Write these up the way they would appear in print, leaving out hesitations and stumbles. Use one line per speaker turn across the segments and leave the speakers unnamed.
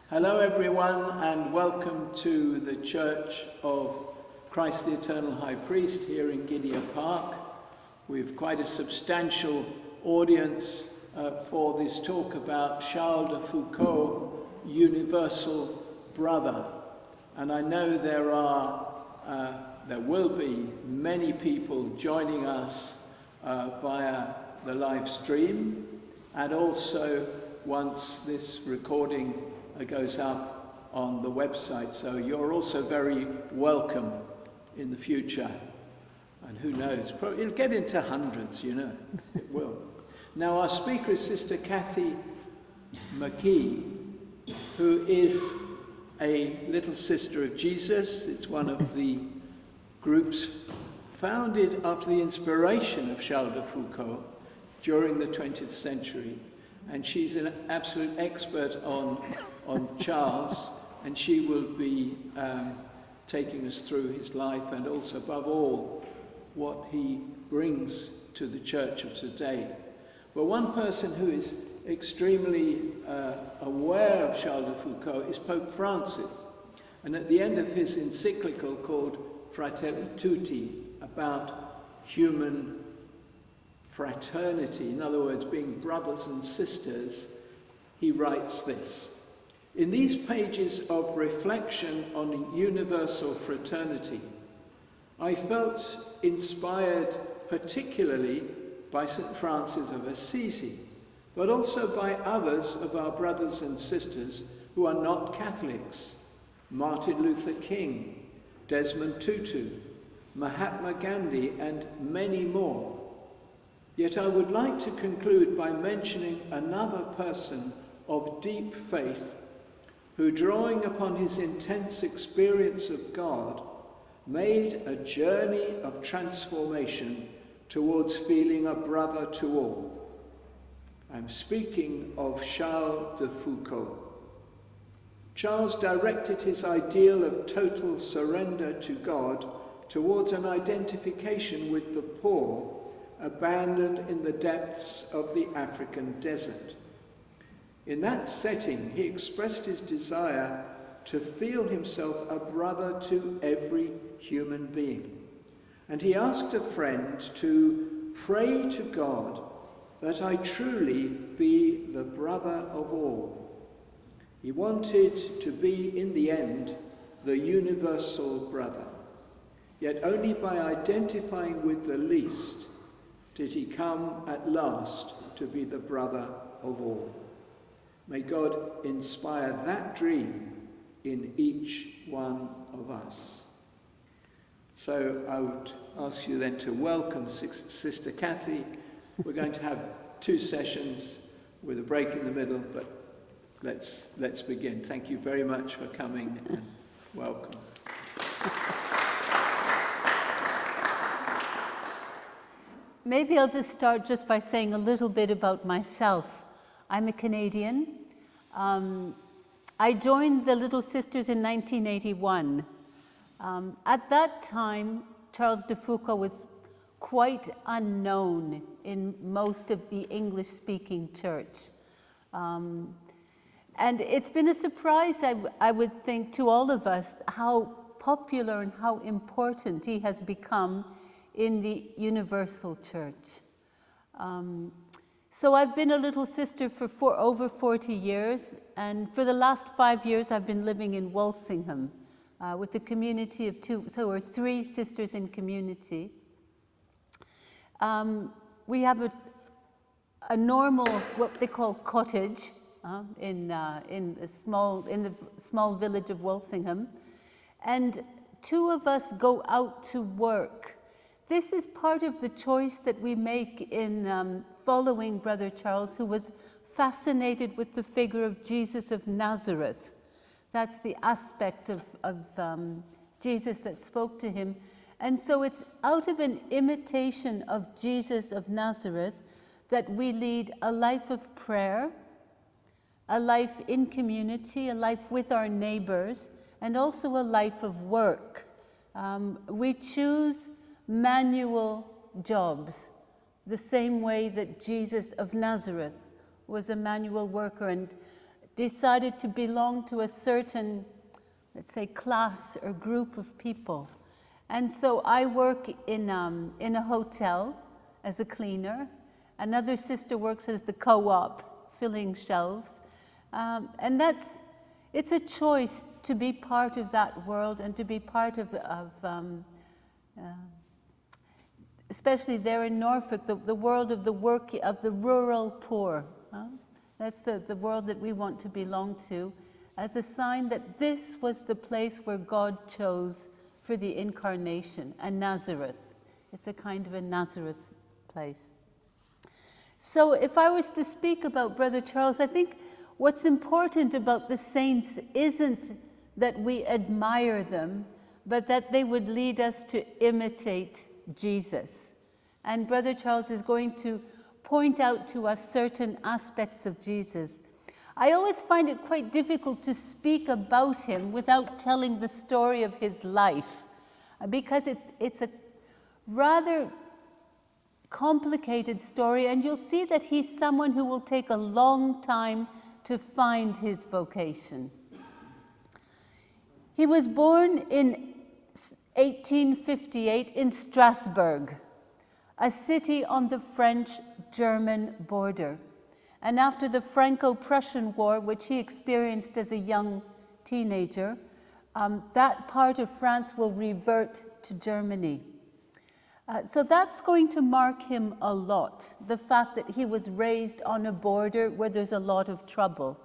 Hello everyone, and welcome to the Church of Christ the Eternal High Priest here in Gideon Park. We've quite a substantial audience for this talk about Charles de Foucauld, Universal Brother. And I know there will be many people joining us via the live stream, and also once this recording goes up on the website. So you're also very welcome in the future. And who knows, probably it'll get into hundreds, you know, it will. Now our speaker is Sister Kathleen McKee, who is a Little Sister of Jesus. It's one of the groups founded after the inspiration of Charles de Foucauld during the 20th century. And she's an absolute expert on Charles, and she will be taking us through his life and also, above all, what he brings to the church of today. Well, one person who is extremely aware of Charles de Foucauld is Pope Francis. And at the end of his encyclical called Fratelli Tutti, about human fraternity, in other words, being brothers and sisters, he writes this: "In these pages of reflection on universal fraternity, I felt inspired particularly by St Francis of Assisi, but also by others of our brothers and sisters who are not Catholics: Martin Luther King, Desmond Tutu, Mahatma Gandhi, and many more. Yet I would like to conclude by mentioning another person of deep faith who, drawing upon his intense experience of God, made a journey of transformation towards feeling a brother to all. I'm speaking of Charles de Foucauld. Charles directed his ideal of total surrender to God towards an identification with the poor, abandoned in the depths of the African desert. In that setting, he expressed his desire to feel himself a brother to every human being. And he asked a friend to pray to God that I truly be the brother of all. He wanted to be, in the end, the universal brother. Yet only by identifying with the least did he come at last to be the brother of all. May God inspire that dream in each one of us." So I would ask you then to welcome Sister Kathy. We're going to have 2 sessions with a break in the middle, but let's begin. Thank you very much for coming, and welcome.
Maybe I'll just start just by saying a little bit about myself. I'm a Canadian. I joined the Little Sisters in 1981. At that time, Charles de Foucauld was quite unknown in most of the English-speaking church. And it's been a surprise, I would think, to all of us, how popular and how important he has become in the universal church. So I've been a Little Sister for over 40 years, and for the last 5 years I've been living in Walsingham with a community of 2, so we're 3 sisters in community. We have a normal, what they call cottage, in the small village of Walsingham, and 2 of us go out to work. This is part of the choice that we make in following Brother Charles, who was fascinated with the figure of Jesus of Nazareth. That's the aspect of Jesus that spoke to him. And so it's out of an imitation of Jesus of Nazareth that we lead a life of prayer, a life in community, a life with our neighbors, and also a life of work. We choose manual jobs, the same way that Jesus of Nazareth was a manual worker and decided to belong to a certain, let's say, class or group of people. And so I work in a hotel as a cleaner. Another sister works as the co-op, filling shelves. And it's a choice to be part of that world and to be part of especially there in Norfolk, the world of the rural poor. That's the world that we want to belong to, as a sign that this was the place where God chose for the incarnation, a Nazareth. It's a kind of a Nazareth place. So if I was to speak about Brother Charles, I think what's important about the saints isn't that we admire them, but that they would lead us to imitate Jesus. And Brother Charles is going to point out to us certain aspects of Jesus. I always find it quite difficult to speak about him without telling the story of his life, because it's a rather complicated story, and you'll see that he's someone who will take a long time to find his vocation. He was born in 1858 in Strasbourg, a city on the French-German border. And after the Franco-Prussian War, which he experienced as a young teenager, that part of France will revert to Germany. So that's going to mark him a lot, the fact that he was raised on a border where there's a lot of trouble.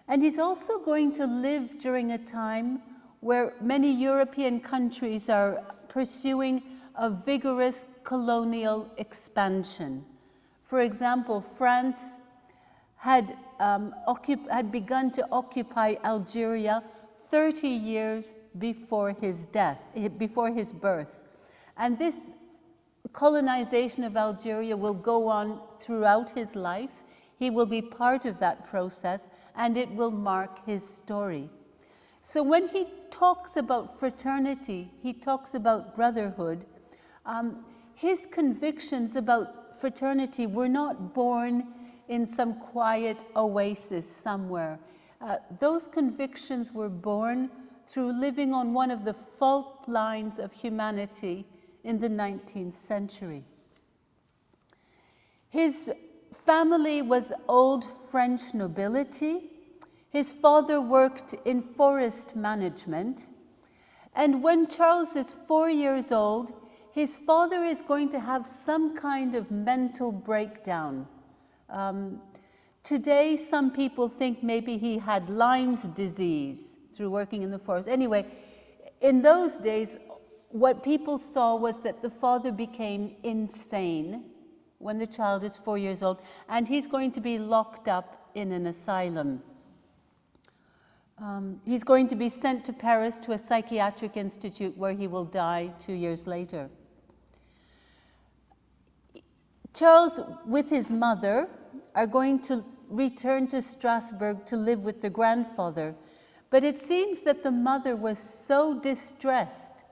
And he's also going to live during a time where many European countries are pursuing a vigorous colonial expansion. For example, France had begun to occupy Algeria 30 years before his birth. And this colonization of Algeria will go on throughout his life. He will be part of that process, and it will mark his story. So when he talks about fraternity, he talks about brotherhood, his convictions about fraternity were not born in some quiet oasis somewhere. Those convictions were born through living on one of the fault lines of humanity in the 19th century. His family was old French nobility. His father worked in forest management. And when Charles is 4 years old, his father is going to have some kind of mental breakdown. Today, some people think maybe he had Lyme's disease through working in the forest. Anyway, in those days, what people saw was that the father became insane when the child is 4 years old, and he's going to be locked up in an asylum. He's going to be sent to Paris to a psychiatric institute where he will die 2 years later. Charles, with his mother, are going to return to Strasbourg to live with the grandfather. But it seems that the mother was so distressed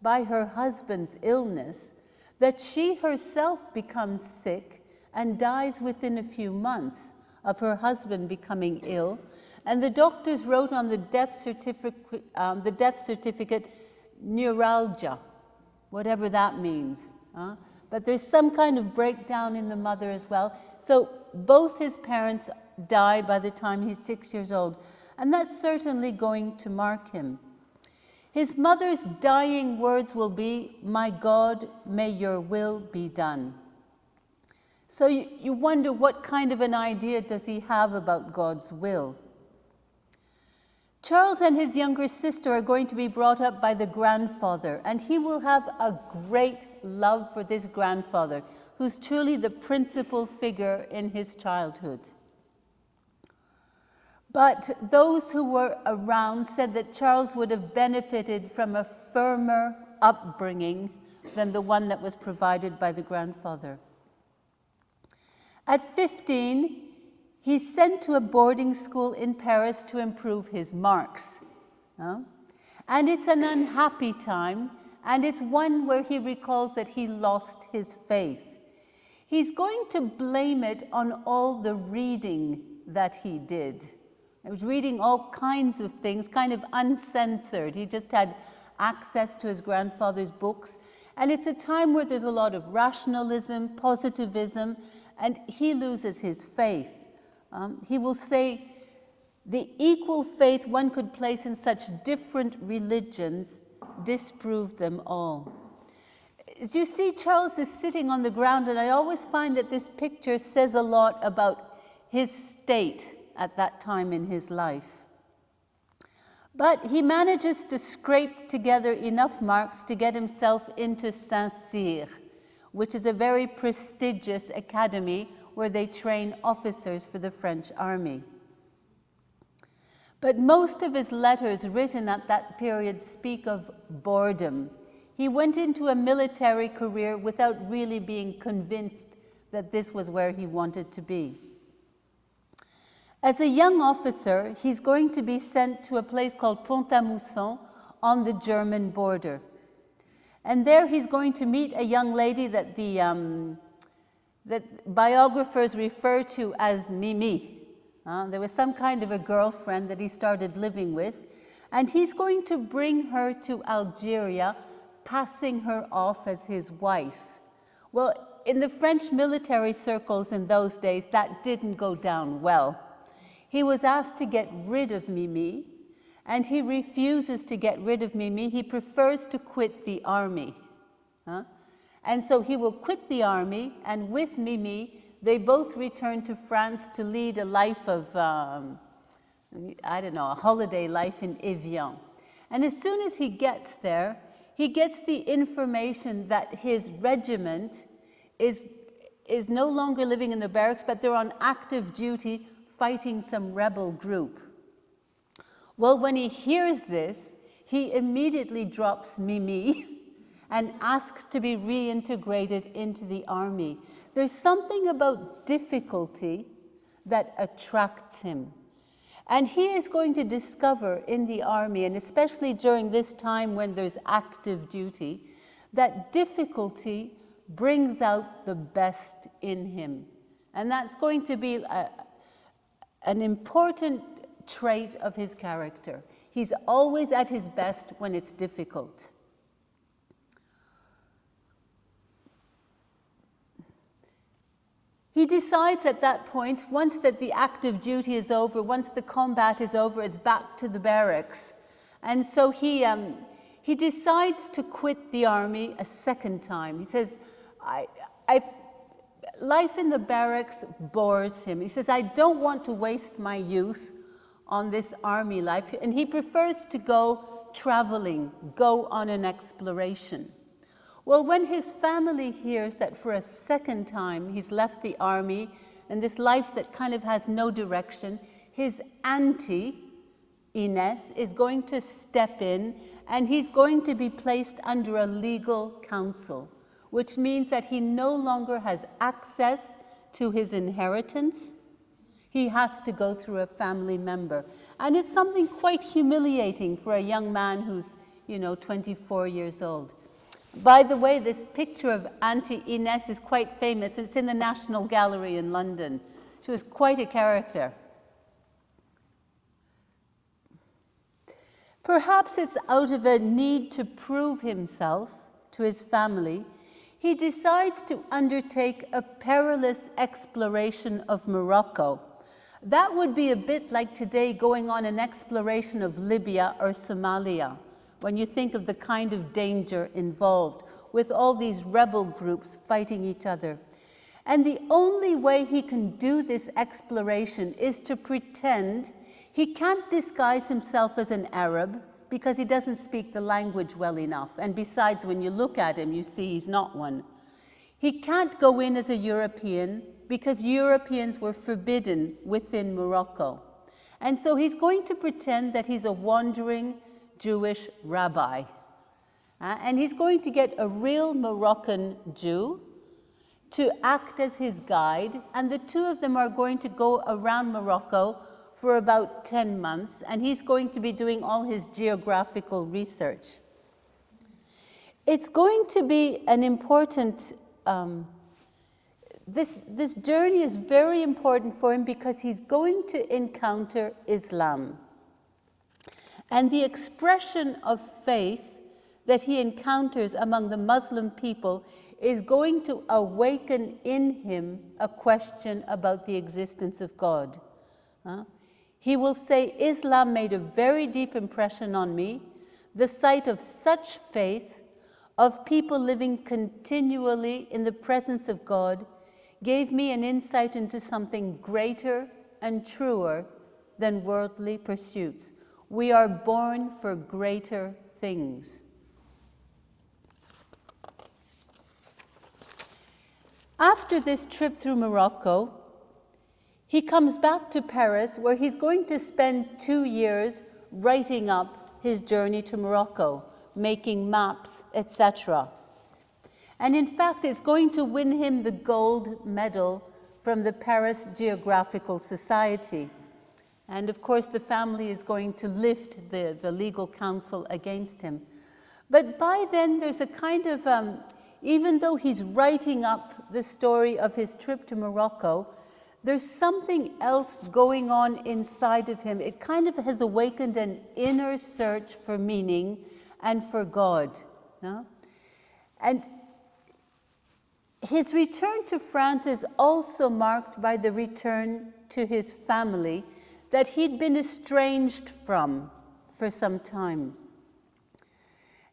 by her husband's illness that she herself becomes sick and dies within a few months of her husband becoming ill. And the doctors wrote on the death certificate, neuralgia, whatever that means. But there's some kind of breakdown in the mother as well. So both his parents die by the time he's 6 years old. And that's certainly going to mark him. His mother's dying words will be, "My God, may your will be done." So you wonder, what kind of an idea does he have about God's will? Charles and his younger sister are going to be brought up by the grandfather, and he will have a great love for this grandfather, who's truly the principal figure in his childhood. But those who were around said that Charles would have benefited from a firmer upbringing than the one that was provided by the grandfather. At 15, he's sent to a boarding school in Paris to improve his marks. And it's an unhappy time, and it's one where he recalls that he lost his faith. He's going to blame it on all the reading that he did. He was reading all kinds of things, kind of uncensored. He just had access to his grandfather's books. And it's a time where there's a lot of rationalism, positivism, and he loses his faith. He will say, the equal faith one could place in such different religions disproved them all. As you see, Charles is sitting on the ground, and I always find that this picture says a lot about his state at that time in his life. But he manages to scrape together enough marks to get himself into St Cyr, which is a very prestigious academy where they train officers for the French army. But most of his letters written at that period speak of boredom. He went into a military career without really being convinced that this was where he wanted to be. As a young officer, he's going to be sent to a place called Pont-à-Mousson on the German border. And there he's going to meet a young lady that that biographers refer to as Mimi. There was some kind of a girlfriend that he started living with, and he's going to bring her to Algeria, passing her off as his wife. Well, in the French military circles in those days, that didn't go down well. He was asked to get rid of Mimi, and he refuses to get rid of Mimi. He prefers to quit the army. And so he will quit the army, and with Mimi, they both return to France to lead a life of, a holiday life in Evian. And as soon as he gets there, he gets the information that his regiment is no longer living in the barracks, but they're on active duty fighting some rebel group. Well, when he hears this, he immediately drops Mimi and asks to be reintegrated into the army. There's something about difficulty that attracts him. And he is going to discover in the army, and especially during this time when there's active duty, that difficulty brings out the best in him. And that's going to be an important trait of his character. He's always at his best when it's difficult. He decides at that point, once that the active duty is over, once the combat is over, it's back to the barracks. And so he decides to quit the army a second time. He says, life in the barracks bores him. He says, I don't want to waste my youth on this army life. And he prefers to go traveling, go on an exploration. Well, when his family hears that for a second time he's left the army and this life that kind of has no direction, his auntie, Ines, is going to step in, and he's going to be placed under a legal counsel, which means that he no longer has access to his inheritance. He has to go through a family member. And it's something quite humiliating for a young man who's, 24 years old. By the way, this picture of Auntie Ines is quite famous. It's in the National Gallery in London. She was quite a character. Perhaps it's out of a need to prove himself to his family, he decides to undertake a perilous exploration of Morocco. That would be a bit like today going on an exploration of Libya or Somalia, when you think of the kind of danger involved with all these rebel groups fighting each other. And the only way he can do this exploration is to pretend. He can't disguise himself as an Arab because he doesn't speak the language well enough. And besides, when you look at him, you see he's not one. He can't go in as a European because Europeans were forbidden within Morocco. And so he's going to pretend that he's a wandering Jewish rabbi. And he's going to get a real Moroccan Jew to act as his guide, and the two of them are going to go around Morocco for about 10 months, and he's going to be doing all his geographical research. It's going to be an important, this journey is very important for him because he's going to encounter Islam. And the expression of faith that he encounters among the Muslim people is going to awaken in him a question about the existence of God. He will say, Islam made a very deep impression on me. The sight of such faith, of people living continually in the presence of God, gave me an insight into something greater and truer than worldly pursuits. We are born for greater things. After this trip through Morocco, he comes back to Paris, where he's going to spend 2 years writing up his journey to Morocco, making maps, etc. And in fact, it's going to win him the gold medal from the Paris Geographical Society. And of course, the family is going to lift the legal counsel against him. But by then, there's a kind of, even though he's writing up the story of his trip to Morocco, there's something else going on inside of him. It kind of has awakened an inner search for meaning and for God. No? And his return to France is also marked by the return to his family that he'd been estranged from for some time.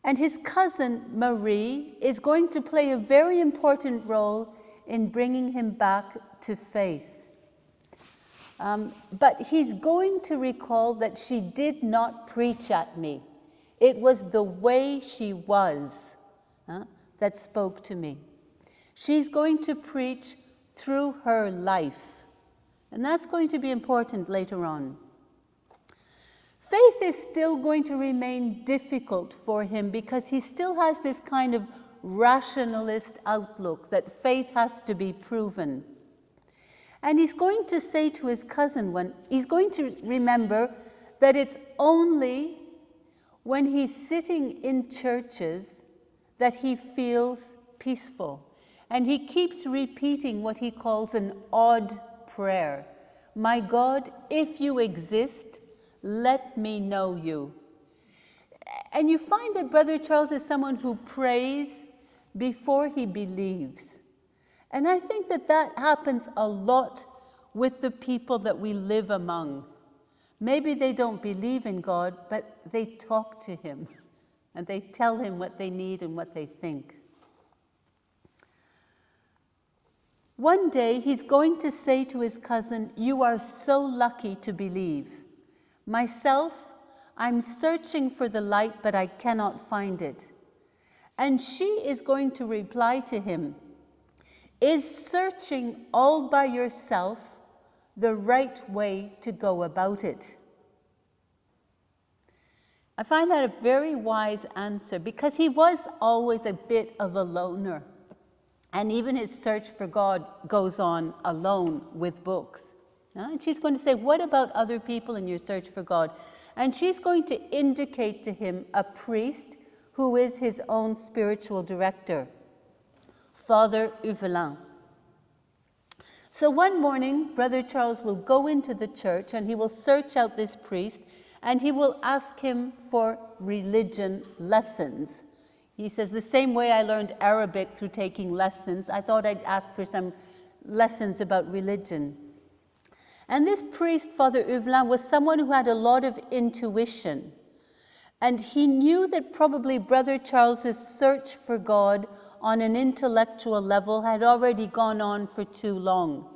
And his cousin, Marie, is going to play a very important role in bringing him back to faith. But he's going to recall that she did not preach at me. It was the way she was that spoke to me. She's going to preach through her life. And that's going to be important later on. Faith is still going to remain difficult for him because he still has this kind of rationalist outlook that faith has to be proven. And he's going to say to his cousin, he's going to remember that it's only when he's sitting in churches that he feels peaceful. And he keeps repeating what he calls an odd prayer. My God, if you exist, let me know you. And you find that Brother Charles is someone who prays before he believes. And I think that that happens a lot with the people that we live among. Maybe they don't believe in God, but they talk to him and they tell him what they need and what they think. One day, he's going to say to his cousin, you are so lucky to believe. Myself, I'm searching for the light, but I cannot find it. And she is going to reply to him, is searching all by yourself the right way to go about it? I find that a very wise answer because he was always a bit of a loner. And even his search for God goes on alone with books. And she's going to say, what about other people in your search for God? And she's going to indicate to him a priest who is his own spiritual director, Father Uvelin. So one morning, Brother Charles will go into the church and he will search out this priest and he will ask him for religion lessons. He says, the same way I learned Arabic through taking lessons, I thought I'd ask for some lessons about religion. And this priest, Father Uvelin, was someone who had a lot of intuition. And he knew that probably Brother Charles's search for God on an intellectual level had already gone on for too long.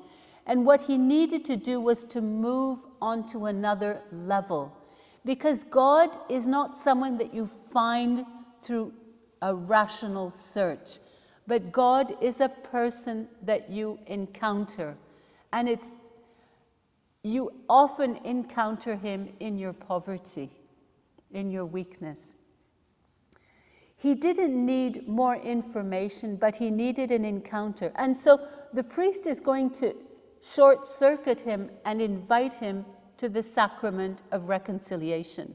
And what he needed to do was to move on to another level. Because God is not someone that you find through a rational search, but God is a person that you encounter. And you often encounter him in your poverty, in your weakness. He didn't need more information, but he needed an encounter. And so the priest is going to short-circuit him and invite him to the sacrament of reconciliation.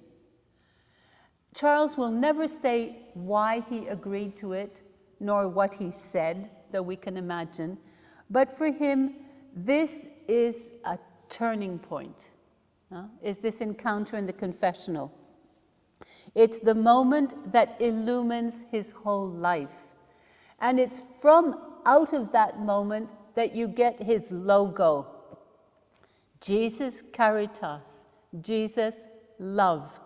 Charles will never say why he agreed to it, nor what he said, though we can imagine, but for him, this is a turning point, is this encounter in the confessional. It's the moment that illumines his whole life. And it's from out of that moment that you get his logo. Jesus Caritas, Jesus Love.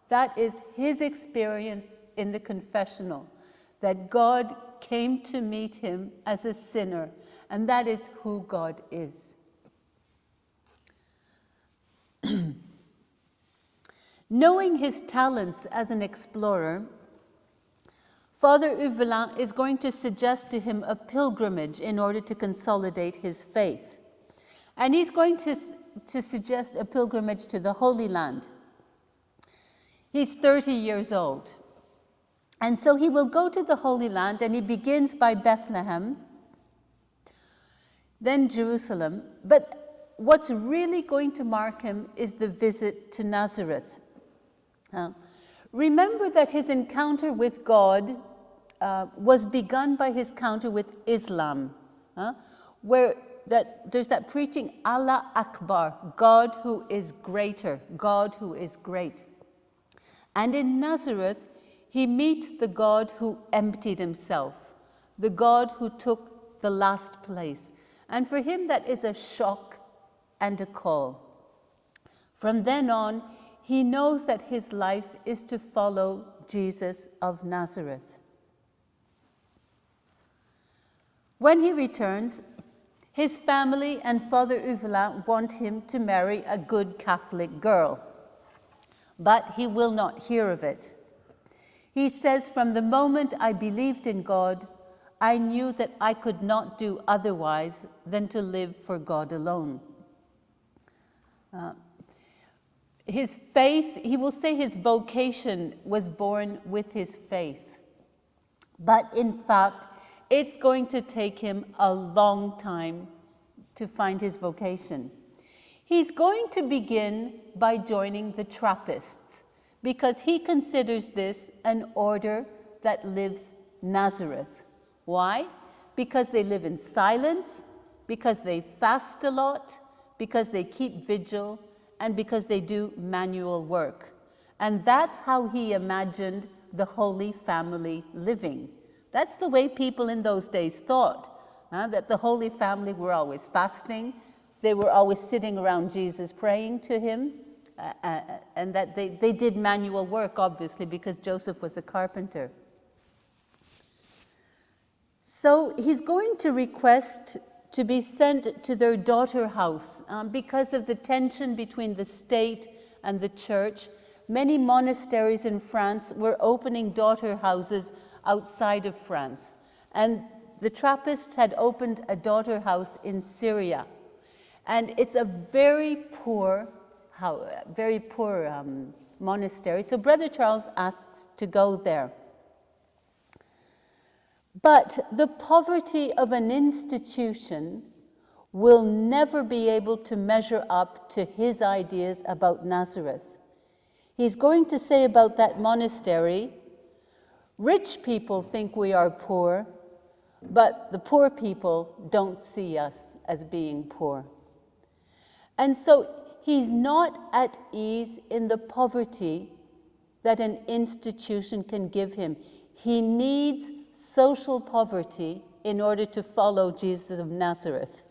That is his experience in the confessional, that God came to meet him as a sinner, and that is who God is. Knowing his talents as an explorer, Father Huvelin is going to suggest to him a pilgrimage in order to consolidate his faith. And he's going to suggest a pilgrimage to the Holy Land. He's 30 years old. And so he will go to the Holy Land, and he begins by Bethlehem, then Jerusalem. But what's really going to mark him is the visit to Nazareth. Remember that his encounter with God was begun by his encounter with Islam, where there's that preaching, Allah Akbar, God who is greater, God who is great. And in Nazareth, he meets the God who emptied himself, the God who took the last place. And for him, that is a shock and a call. From then on, he knows that his life is to follow Jesus of Nazareth. When he returns, his family and Father Huvelin want him to marry a good Catholic girl, but he will not hear of it. He says, "From the moment I believed in God, I knew that I could not do otherwise than to live for God alone." His faith, he will say his vocation was born with his faith. But in fact, it's going to take him a long time to find his vocation. He's going to begin by joining the Trappists, because he considers this an order that lives Nazareth. Why? Because they live in silence, because they fast a lot, because they keep vigil, and because they do manual work. And that's how he imagined the Holy Family living. That's the way people in those days thought, that the Holy Family were always fasting, they were always sitting around Jesus praying to him, and that they did manual work, obviously, because Joseph was a carpenter. So he's going to request to be sent to their daughter house because of the tension between the state and the church. Many monasteries in France were opening daughter houses outside of France. And the Trappists had opened a daughter house in Syria. And it's a very poor monastery. So Brother Charles asks to go there. But the poverty of an institution will never be able to measure up to his ideas about Nazareth. He's going to say about that monastery, "Rich people think we are poor, but the poor people don't see us as being poor." And so he's not at ease in the poverty that an institution can give him. He needs social poverty in order to follow Jesus of Nazareth.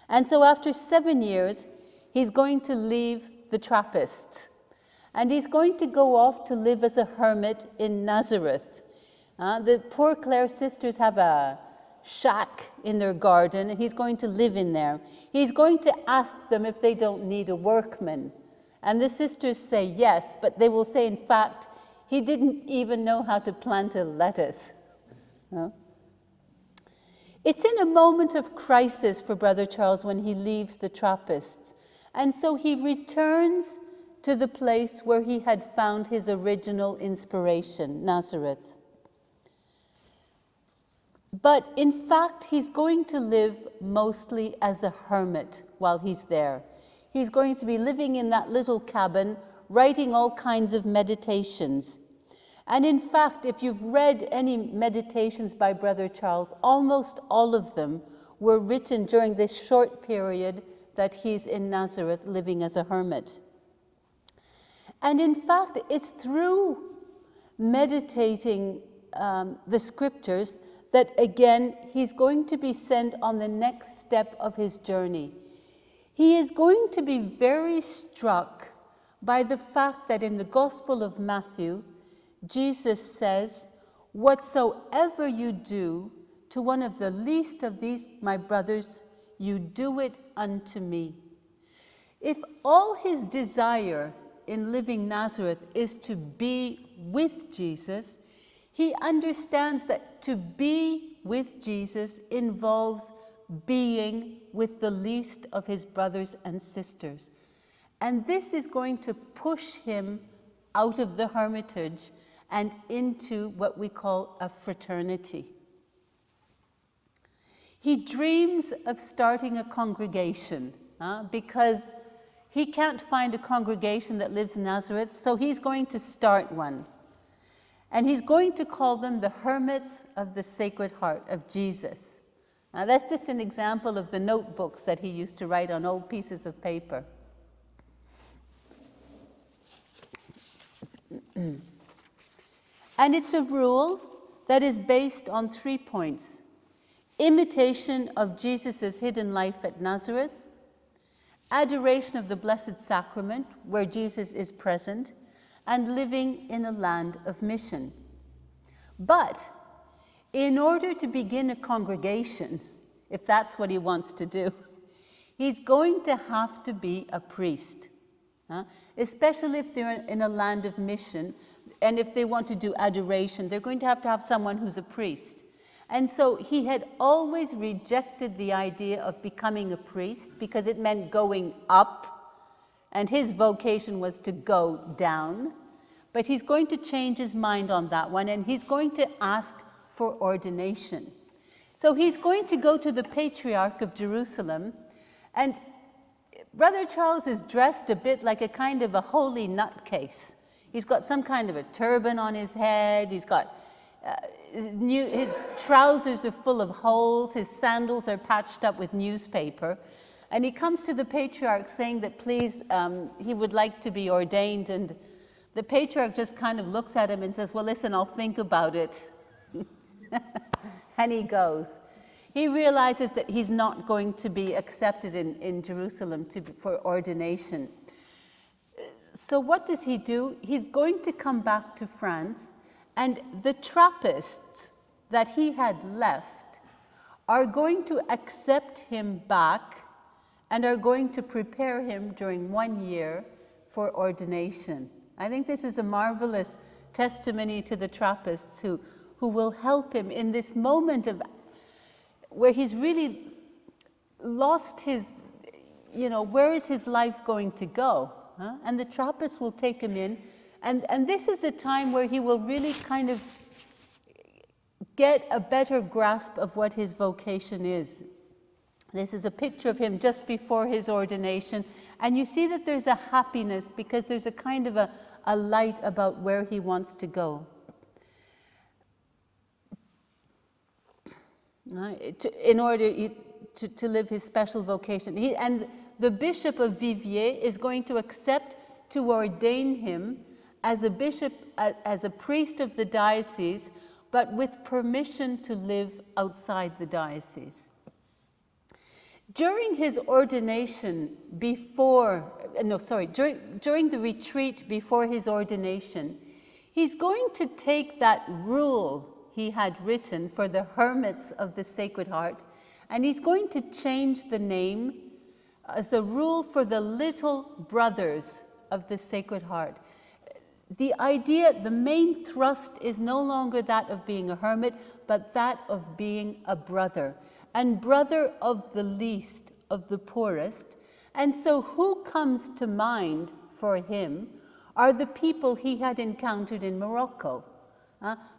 And so after 7 years, he's going to leave the Trappists. And he's going to go off to live as a hermit in Nazareth. The Poor Clare sisters have a shack in their garden, and he's going to live in there. He's going to ask them if they don't need a workman. And the sisters say yes, but they will say, in fact, he didn't even know how to plant a lettuce. It's in a moment of crisis for Brother Charles when he leaves the Trappists. And so he returns to the place where he had found his original inspiration, Nazareth. But in fact, he's going to live mostly as a hermit while he's there. he's going to be living in that little cabin, writing all kinds of meditations. And in fact, if you've read any meditations by Brother Charles, almost all of them were written during this short period that he's in Nazareth living as a hermit. And in fact, it's through meditating the scriptures that, again, he's going to be sent on the next step of his journey. He is going to be very struck by the fact that in the Gospel of Matthew, Jesus says, "Whatsoever you do to one of the least of these, my brothers, you do it unto me." If all his desire in living Nazareth is to be with Jesus, he understands that to be with Jesus involves being with the least of his brothers and sisters. And this is going to push him out of the hermitage and into what we call a fraternity. He dreams of starting a congregation because he can't find a congregation that lives in Nazareth, so he's going to start one. And he's going to call them the Hermits of the Sacred Heart of Jesus. Now, that's just an example of the notebooks that he used to write on old pieces of paper. And it's a rule that is based on 3 points: imitation of Jesus' hidden life at Nazareth, adoration of the Blessed Sacrament, where Jesus is present, and living in a land of mission. But in order to begin a congregation, if that's what he wants to do, he's going to have to be a priest, especially if they're in a land of mission, and if they want to do adoration, they're going to have someone who's a priest. And so he had always rejected the idea of becoming a priest because it meant going up, and his vocation was to go down. But he's going to change his mind on that one, and he's going to ask for ordination. So he's going to go to the Patriarch of Jerusalem, and Brother Charles is dressed a bit like a kind of a holy nutcase. He's got some kind of a turban on his head, he's got his trousers are full of holes, his sandals are patched up with newspaper, and he comes to the Patriarch saying that please, he would like to be ordained, and the Patriarch just kind of looks at him and says, well, listen, I'll think about it. And he goes. He realizes that he's not going to be accepted in Jerusalem for ordination. So what does he do? He's going to come back to France, and the Trappists that he had left are going to accept him back and are going to prepare him during 1 year for ordination. I think this is a marvelous testimony to the Trappists who will help him in this moment of where he's really lost his, where is his life going to go? And the Trappists will take him in. And this is a time where he will really kind of get a better grasp of what his vocation is. This is a picture of him just before his ordination. And you see that there's a happiness because there's a kind of a light about where he wants to go. In order to live his special vocation. And the Bishop of Viviers is going to accept to ordain him as a bishop, as a priest of the diocese, but with permission to live outside the diocese. During his ordination during the retreat before his ordination, he's going to take that rule he had written for the Hermits of the Sacred Heart, and he's going to change the name as a rule for the Little Brothers of the Sacred Heart. The idea, the main thrust is no longer that of being a hermit, but that of being a brother, and brother of the least, of the poorest. And so who comes to mind for him are the people he had encountered in Morocco,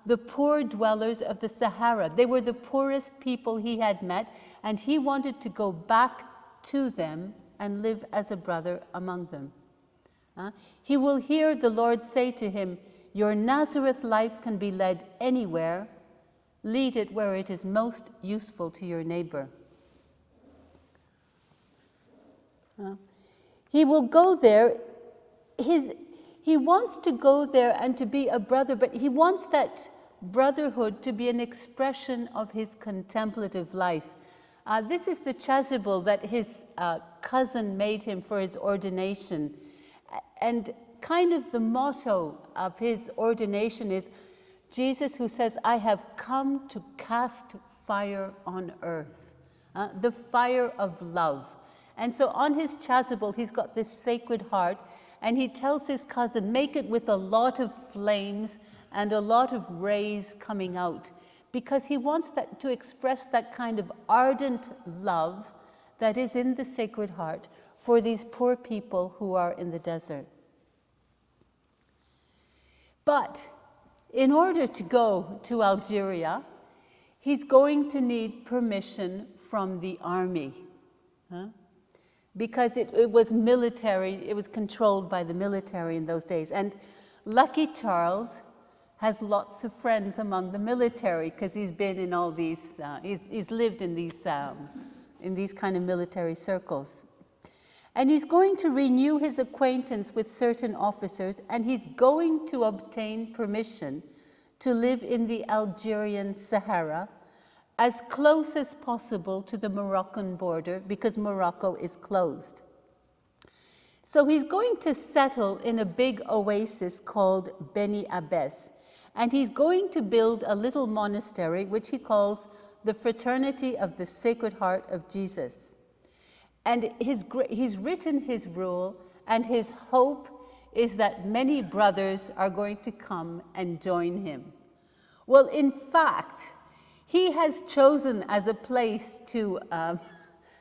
the poor dwellers of the Sahara. They were the poorest people he had met, and he wanted to go back to them and live as a brother among them. He will hear the Lord say to him, "Your Nazareth life can be led anywhere. Lead it where it is most useful to your neighbor." He will go there. He wants to go there and to be a brother, but he wants that brotherhood to be an expression of his contemplative life. This is the chasuble that his cousin made him for his ordination. And kind of the motto of his ordination is Jesus, who says, "I have come to cast fire on earth," the fire of love. And so on his chasuble, he's got this Sacred Heart, and he tells his cousin, make it with a lot of flames and a lot of rays coming out, because he wants that to express that kind of ardent love that is in the Sacred Heart for these poor people who are in the desert. But in order to go to Algeria, he's going to need permission from the army, because it was military, it was controlled by the military in those days. And lucky Charles has lots of friends among the military, because he's been in all these, he's lived in these kind of military circles. And he's going to renew his acquaintance with certain officers, and he's going to obtain permission to live in the Algerian Sahara, as close as possible to the Moroccan border, because Morocco is closed. So he's going to settle in a big oasis called Beni Abbès, and he's going to build a little monastery, which he calls the Fraternity of the Sacred Heart of Jesus. And he's written his rule, and his hope is that many brothers are going to come and join him. Well, in fact, he has chosen as a place to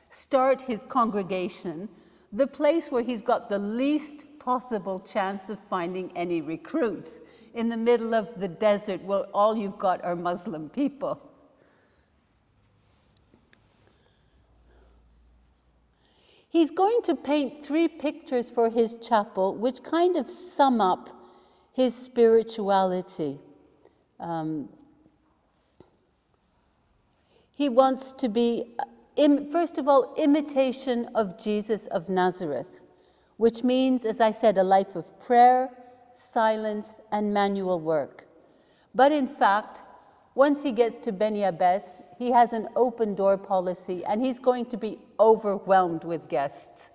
start his congregation, the place where he's got the least possible chance of finding any recruits, in the middle of the desert where all you've got are Muslim people. He's going to paint 3 pictures for his chapel, which kind of sum up his spirituality. He wants to be, first of all, imitation of Jesus of Nazareth, which means, as I said, a life of prayer, silence, and manual work. But in fact, once he gets to Beni Abbès, he has an open door policy, and he's going to be overwhelmed with guests.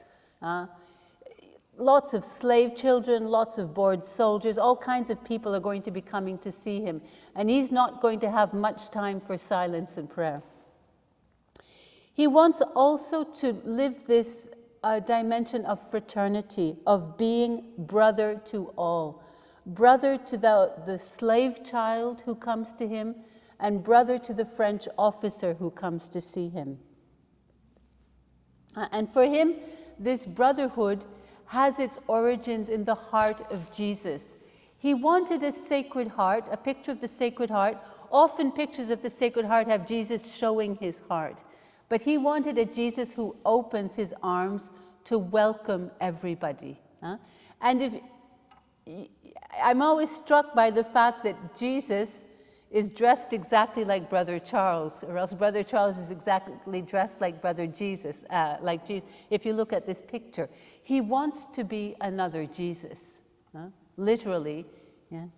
Lots of slave children, lots of bored soldiers, all kinds of people are going to be coming to see him, and he's not going to have much time for silence and prayer. He wants also to live this dimension of fraternity, of being brother to all, brother to the slave child who comes to him, and brother to the French officer who comes to see him. And for him, this brotherhood has its origins in the heart of Jesus. He wanted a Sacred Heart, a picture of the Sacred Heart. Often pictures of the Sacred Heart have Jesus showing his heart. But he wanted a Jesus who opens his arms to welcome everybody. And I'm always struck by the fact that Jesus is dressed exactly like Brother Charles, or else Brother Charles is exactly dressed like Brother Jesus, like Jesus. If you look at this picture, he wants to be another Jesus. Literally,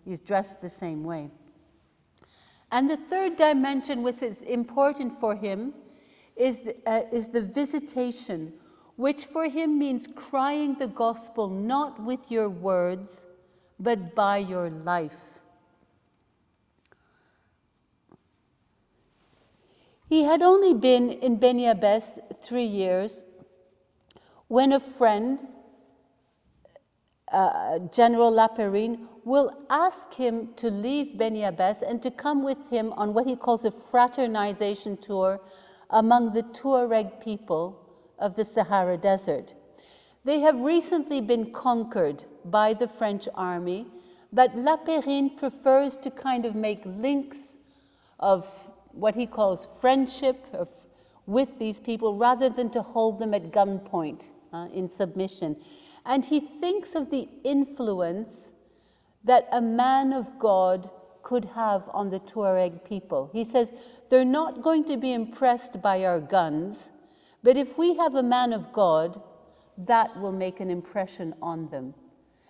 he's dressed the same way. And the third dimension, which is important for him, is the visitation, which for him means crying the gospel not with your words, but by your life. He had only been in Beni Abbès 3 years when a friend, General Laperrine, will ask him to leave Beni Abbès and to come with him on what he calls a fraternization tour among the Tuareg people of the Sahara Desert. They have recently been conquered by the French army, but Laperrine prefers to kind of make links of what he calls friendship with these people, rather than to hold them at gunpoint in submission. And he thinks of the influence that a man of God could have on the Tuareg people. He says, they're not going to be impressed by our guns, but if we have a man of God, that will make an impression on them.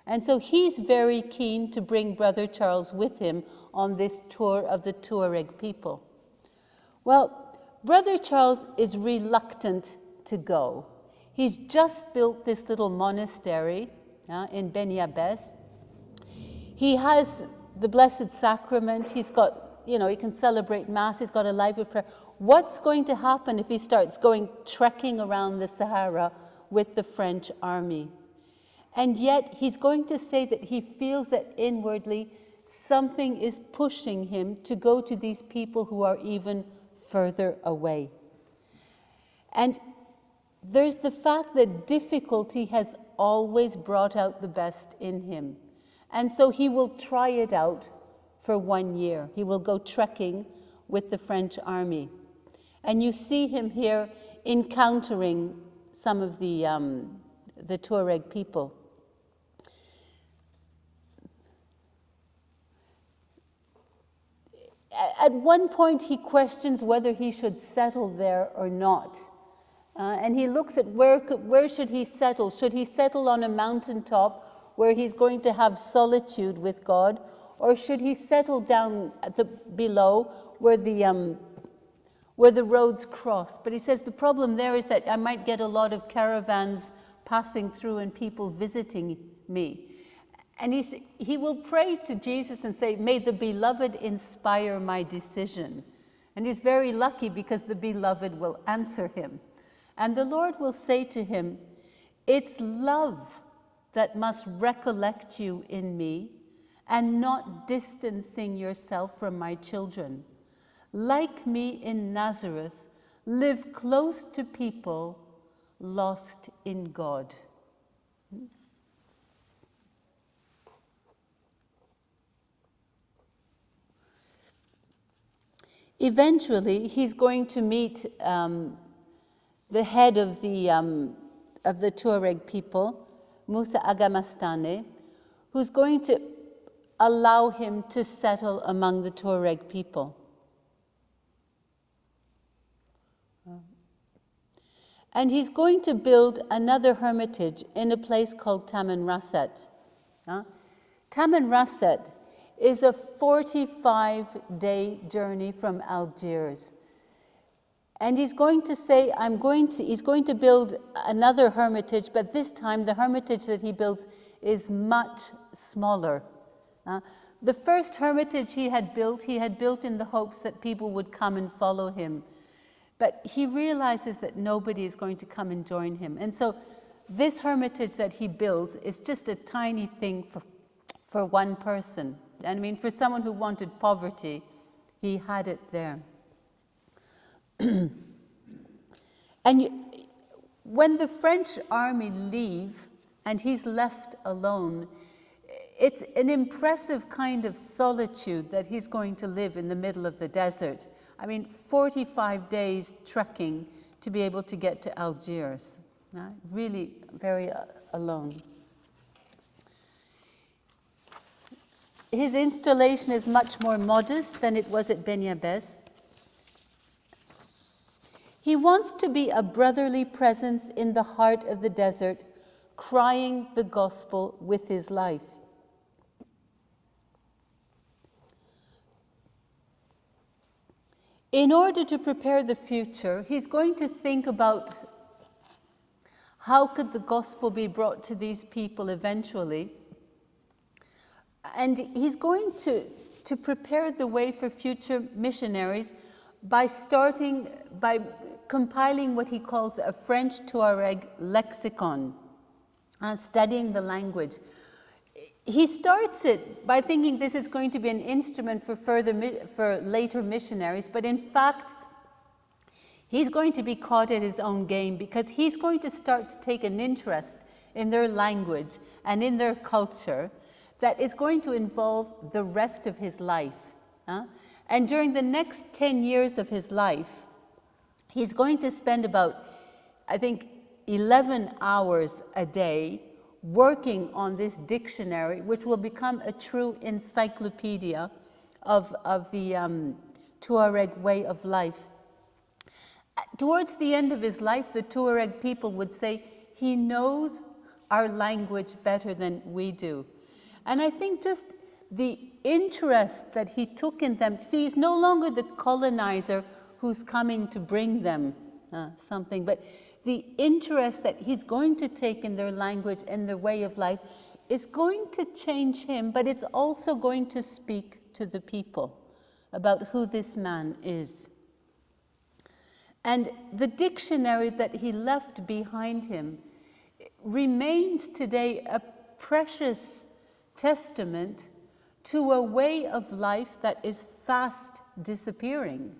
And so he's very keen to bring Brother Charles with him on this tour of the Tuareg people. Well, Brother Charles is reluctant to go. He's just built this little monastery in Beni Abbes. He has the Blessed Sacrament. He's got, he can celebrate Mass. He's got a life of prayer. What's going to happen if he starts going trekking around the Sahara with the French army? And yet he's going to say that he feels that inwardly something is pushing him to go to these people who are even further away. And there's the fact that difficulty has always brought out the best in him. And so he will try it out for 1 year. He will go trekking with the French army. And you see him here encountering some of the Tuareg people. At one point, he questions whether he should settle there or not. And he looks at where should he settle? Should he settle on a mountaintop where he's going to have solitude with God? Or should he settle down at below where the roads cross? But he says the problem there is that I might get a lot of caravans passing through and people visiting me. And he will pray to Jesus and say, may the beloved inspire my decision. And he's very lucky because the beloved will answer him. And the Lord will say to him, it's love that must recollect you in me and not distancing yourself from my children. Like me in Nazareth, live close to people lost in God. Eventually, he's going to meet the head of the Tuareg people, Musa Agamastane, who's going to allow him to settle among the Tuareg people. And he's going to build another hermitage in a place called Tamanrasset. Tamanrasset is a 45-day journey from Algiers. And he's going to say, he's going to build another hermitage, but this time the hermitage that he builds is much smaller. The first hermitage he had built in the hopes that people would come and follow him. But he realizes that nobody is going to come and join him. And so this hermitage that he builds is just a tiny thing for one person. And I mean, for someone who wanted poverty, he had it there. And when the French army leave and he's left alone, it's an impressive kind of solitude that he's going to live in the middle of the desert. I mean, 45 days trekking to be able to get to Algiers. Really very alone. His installation is much more modest than it was at Beni Abbes. He wants to be a brotherly presence in the heart of the desert, crying the gospel with his life. In order to prepare the future, he's going to think about how could the gospel be brought to these people eventually. And he's going to prepare the way for future missionaries by compiling what he calls a French Tuareg lexicon, studying the language. He starts it by thinking this is going to be an instrument for later missionaries, but in fact, he's going to be caught at his own game because he's going to start to take an interest in their language and in their culture that is going to involve the rest of his life. And during the next 10 years of his life, he's going to spend about, I think, 11 hours a day working on this dictionary, which will become a true encyclopedia of the Tuareg way of life. Towards the end of his life, the Tuareg people would say, he knows our language better than we do. And I think just the interest that he took in them, see, he's no longer the colonizer who's coming to bring them something, but the interest that he's going to take in their language and their way of life is going to change him, but it's also going to speak to the people about who this man is. And the dictionary that he left behind him remains today a precious testament to a way of life that is fast disappearing.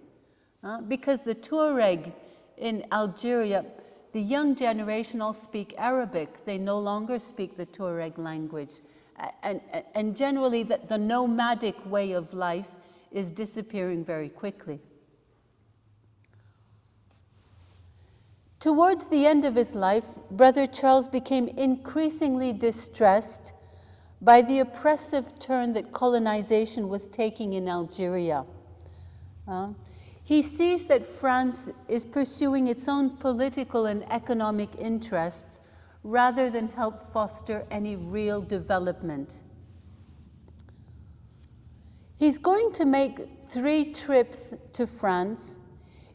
Because the Tuareg in Algeria, the young generation all speak Arabic. They no longer speak the Tuareg language. And generally, the nomadic way of life is disappearing very quickly. Towards the end of his life, Brother Charles became increasingly distressed by the oppressive turn that colonization was taking in Algeria. He sees that France is pursuing its own political and economic interests rather than help foster any real development. He's going to make 3 trips to France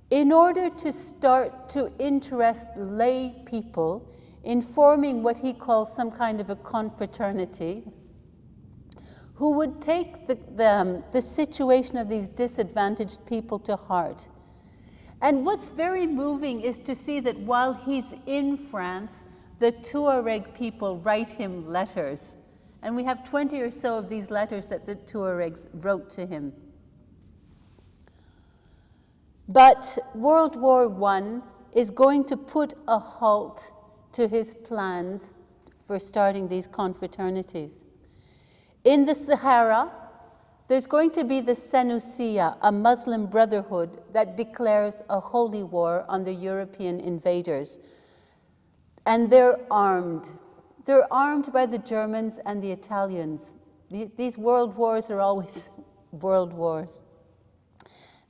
in order to start to interest lay people in forming what he calls some kind of a confraternity, who would take the situation of these disadvantaged people to heart. And what's very moving is to see that while he's in France, the Tuareg people write him letters. And we have 20 or so of these letters that the Tuaregs wrote to him. But World War I is going to put a halt to his plans for starting these confraternities. In the Sahara, there's going to be the Senussia, a Muslim brotherhood that declares a holy war on the European invaders. And they're armed. They're armed by the Germans and the Italians. These world wars are always world wars.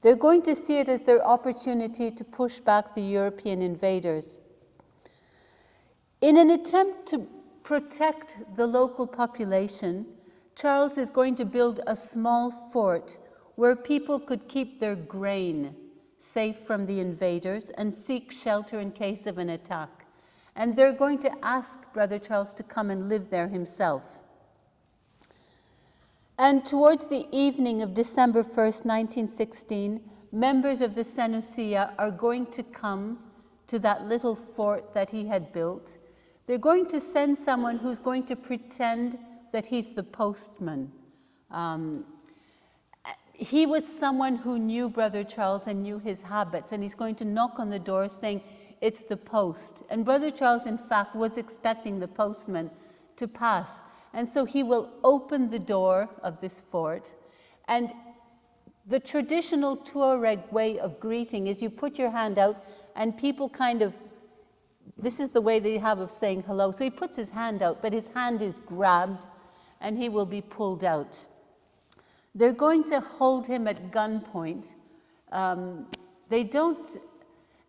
They're going to see it as their opportunity to push back the European invaders. In an attempt to protect the local population, Charles is going to build a small fort where people could keep their grain safe from the invaders and seek shelter in case of an attack. And they're going to ask Brother Charles to come and live there himself. And towards the evening of December 1st, 1916, members of the Senussia are going to come to that little fort that he had built. They're going to send someone who's going to pretend that he's the postman. He was someone who knew Brother Charles and knew his habits, and he's going to knock on the door saying, it's the post. And Brother Charles, in fact, was expecting the postman to pass. And so he will open the door of this fort. And the traditional Tuareg way of greeting is you put your hand out and people kind of, this is the way they have of saying hello. So he puts his hand out, but his hand is grabbed and he will be pulled out. They're going to hold him at gunpoint.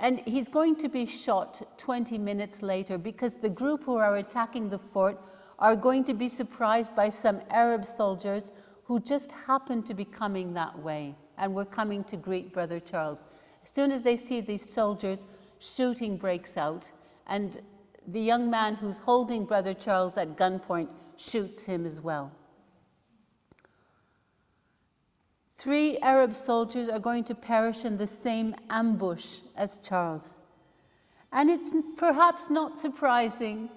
And he's going to be shot 20 minutes later because the group who are attacking the fort are going to be surprised by some Arab soldiers who just happened to be coming that way and were coming to greet Brother Charles. As soon as they see these soldiers, shooting breaks out, and the young man who's holding Brother Charles at gunpoint shoots him as well. 3 Arab soldiers are going to perish in the same ambush as Charles. And it's perhaps not surprising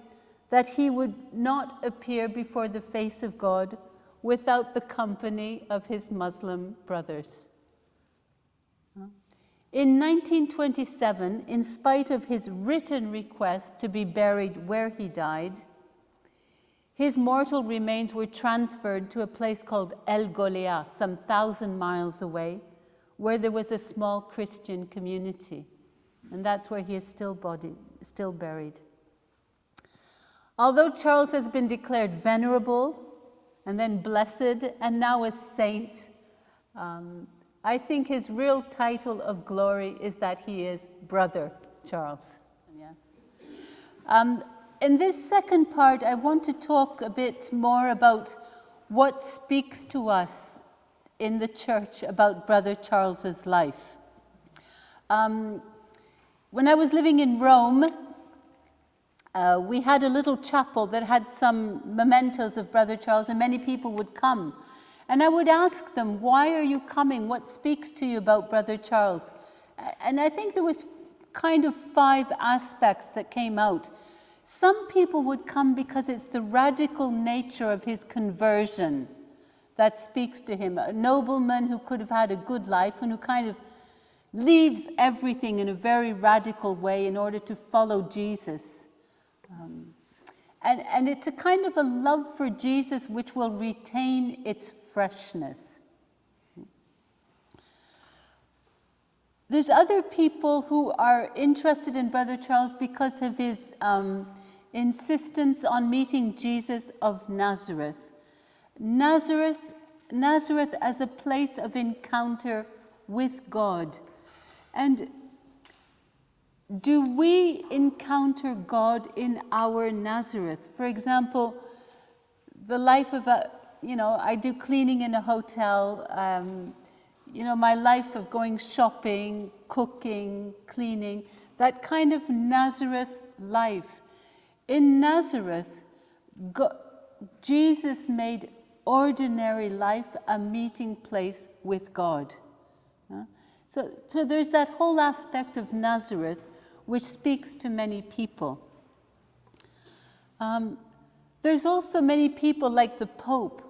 that he would not appear before the face of God without the company of his Muslim brothers. In 1927, in spite of his written request to be buried where he died, his mortal remains were transferred to a place called El Golea, some 1,000 miles away, where there was a small Christian community. and that's where he is still buried. Although Charles has been declared venerable, and then blessed, and now a saint, I think his real title of glory is that he is Brother Charles. Yeah. In this second part, I want to talk a bit more about what speaks to us in the church about Brother Charles's life. When I was living in Rome, we had a little chapel that had some mementos of Brother Charles, and many people would come. And I would ask them, why are you coming? What speaks to you about Brother Charles? And I think there was kind of 5 aspects that came out. Some people would come because it's the radical nature of his conversion that speaks to him. A nobleman who could have had a good life and who kind of leaves everything in a very radical way in order to follow Jesus. And it's a kind of a love for Jesus which will retain its freshness. There's other people who are interested in Brother Charles because of his insistence on meeting Jesus of Nazareth. Nazareth as a place of encounter with God. And do we encounter God in our Nazareth? For example, the life of I do cleaning in a hotel, my life of going shopping, cooking, cleaning, that kind of Nazareth life. In Nazareth, Jesus made ordinary life a meeting place with God. So there's that whole aspect of Nazareth which speaks to many people. There's also many people like the Pope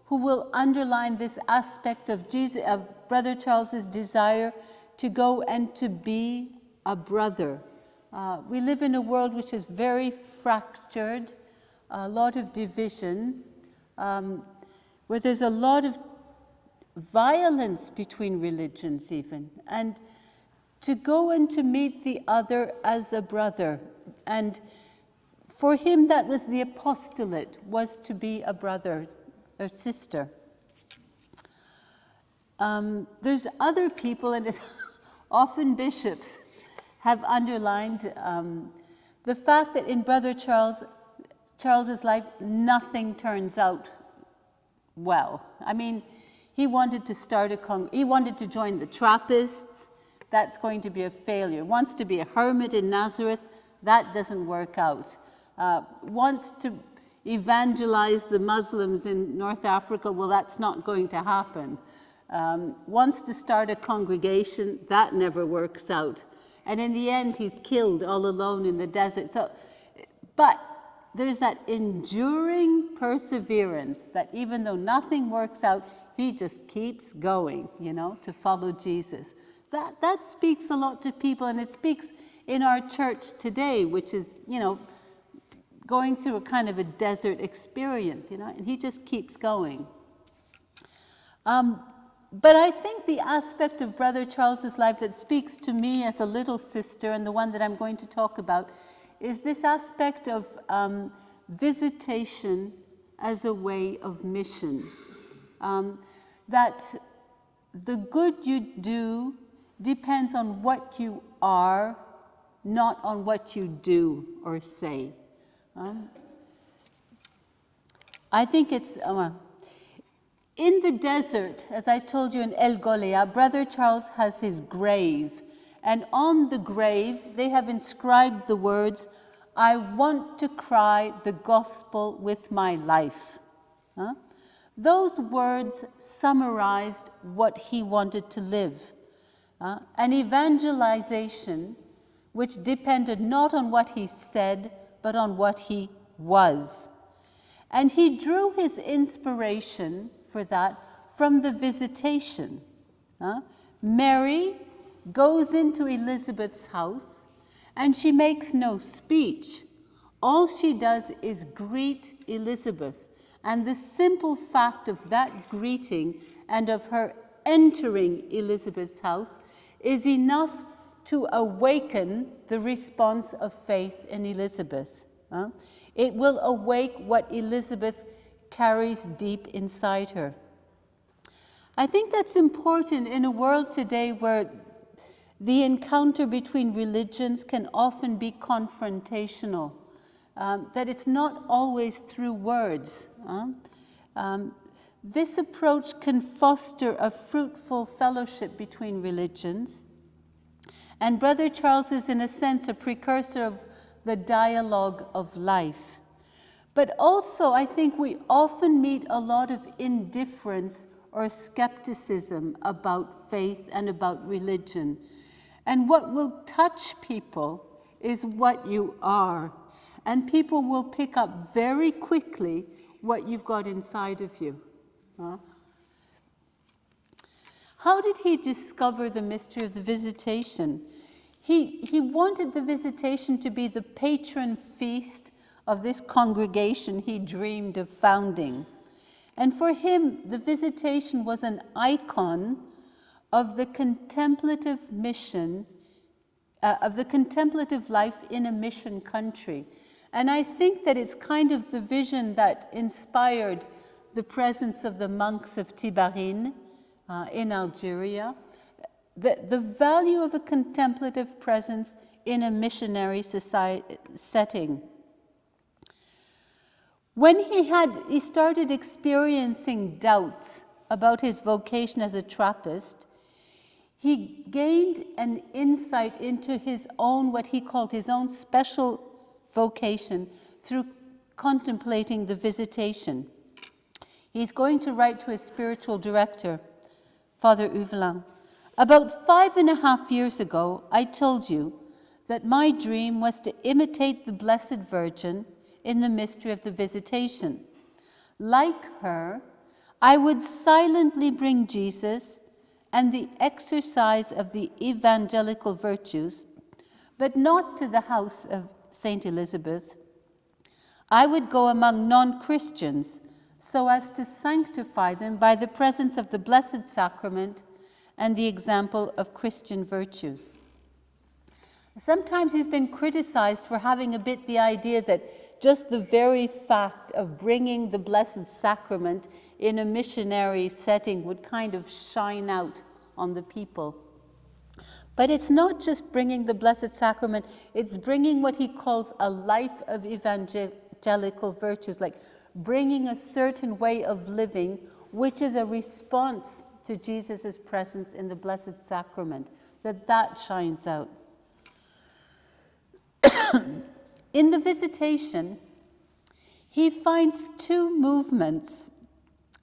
who will underline this aspect of Brother Charles's desire to go and to be a brother. We live in a world which is very fractured, a lot of division, where there's a lot of violence between religions even, and to go and to meet the other as a brother. And for him that was the apostolate, was to be a brother or sister. There's other people, and it's often bishops, have underlined the fact that in Brother Charles's life, nothing turns out well. I mean, he wanted to he wanted to join the Trappists. That's going to be a failure. Wants to be a hermit in Nazareth. That doesn't work out. Wants to evangelize the Muslims in North Africa. Well, that's not going to happen. Wants to start a congregation. That never works out. And in the end, he's killed all alone in the desert. But there's that enduring perseverance that even though nothing works out, he just keeps going, to follow Jesus. That speaks a lot to people, and it speaks in our church today, which is, going through a kind of a desert experience, and he just keeps going. But I think the aspect of Brother Charles's life that speaks to me as a little sister, and the one that I'm going to talk about, is this aspect of visitation as a way of mission. That the good you do depends on what you are, not on what you do or say. I think it's in the desert, as I told you in El Golea, Brother Charles has his grave, and on the grave they have inscribed the words, "I want to cry the gospel with my life." Those words summarized what he wanted to live. An evangelization which depended not on what he said, but on what he was. And he drew his inspiration for that from the visitation. Mary goes into Elizabeth's house, and she makes no speech. All she does is greet Elizabeth. And the simple fact of that greeting and of her entering Elizabeth's house is enough to awaken the response of faith in Elizabeth. It will awake what Elizabeth carries deep inside her. I think that's important in a world today where the encounter between religions can often be confrontational, that it's not always through words. This approach can foster a fruitful fellowship between religions. And Brother Charles is, in a sense, a precursor of the dialogue of life. But also, I think we often meet a lot of indifference or skepticism about faith and about religion. And what will touch people is what you are. And people will pick up very quickly what you've got inside of you. How did he discover the mystery of the visitation? He wanted the visitation to be the patron feast of this congregation he dreamed of founding. And for him, the visitation was an icon of the contemplative mission, of the contemplative life in a mission country. And I think that it's kind of the vision that inspired the presence of the monks of Tibarine in Algeria. The value of a contemplative presence in a missionary setting. When he started experiencing doubts about his vocation as a Trappist, he gained an insight into his own, what he called his own special vocation through contemplating the visitation. He's going to write to his spiritual director, Father Uvelin. About 5.5 years ago, I told you that my dream was to imitate the Blessed Virgin in the mystery of the visitation. Like her, I would silently bring Jesus and the exercise of the evangelical virtues, but not to the house of Saint Elizabeth. I would go among non-Christians so as to sanctify them by the presence of the Blessed Sacrament and the example of Christian virtues. Sometimes he's been criticized for having a bit the idea that just the very fact of bringing the Blessed Sacrament in a missionary setting would kind of shine out on the people. But it's not just bringing the Blessed Sacrament, it's bringing what he calls a life of evangelical virtues, like bringing a certain way of living, which is a response to Jesus' presence in the Blessed Sacrament, that shines out. In the visitation, he finds two movements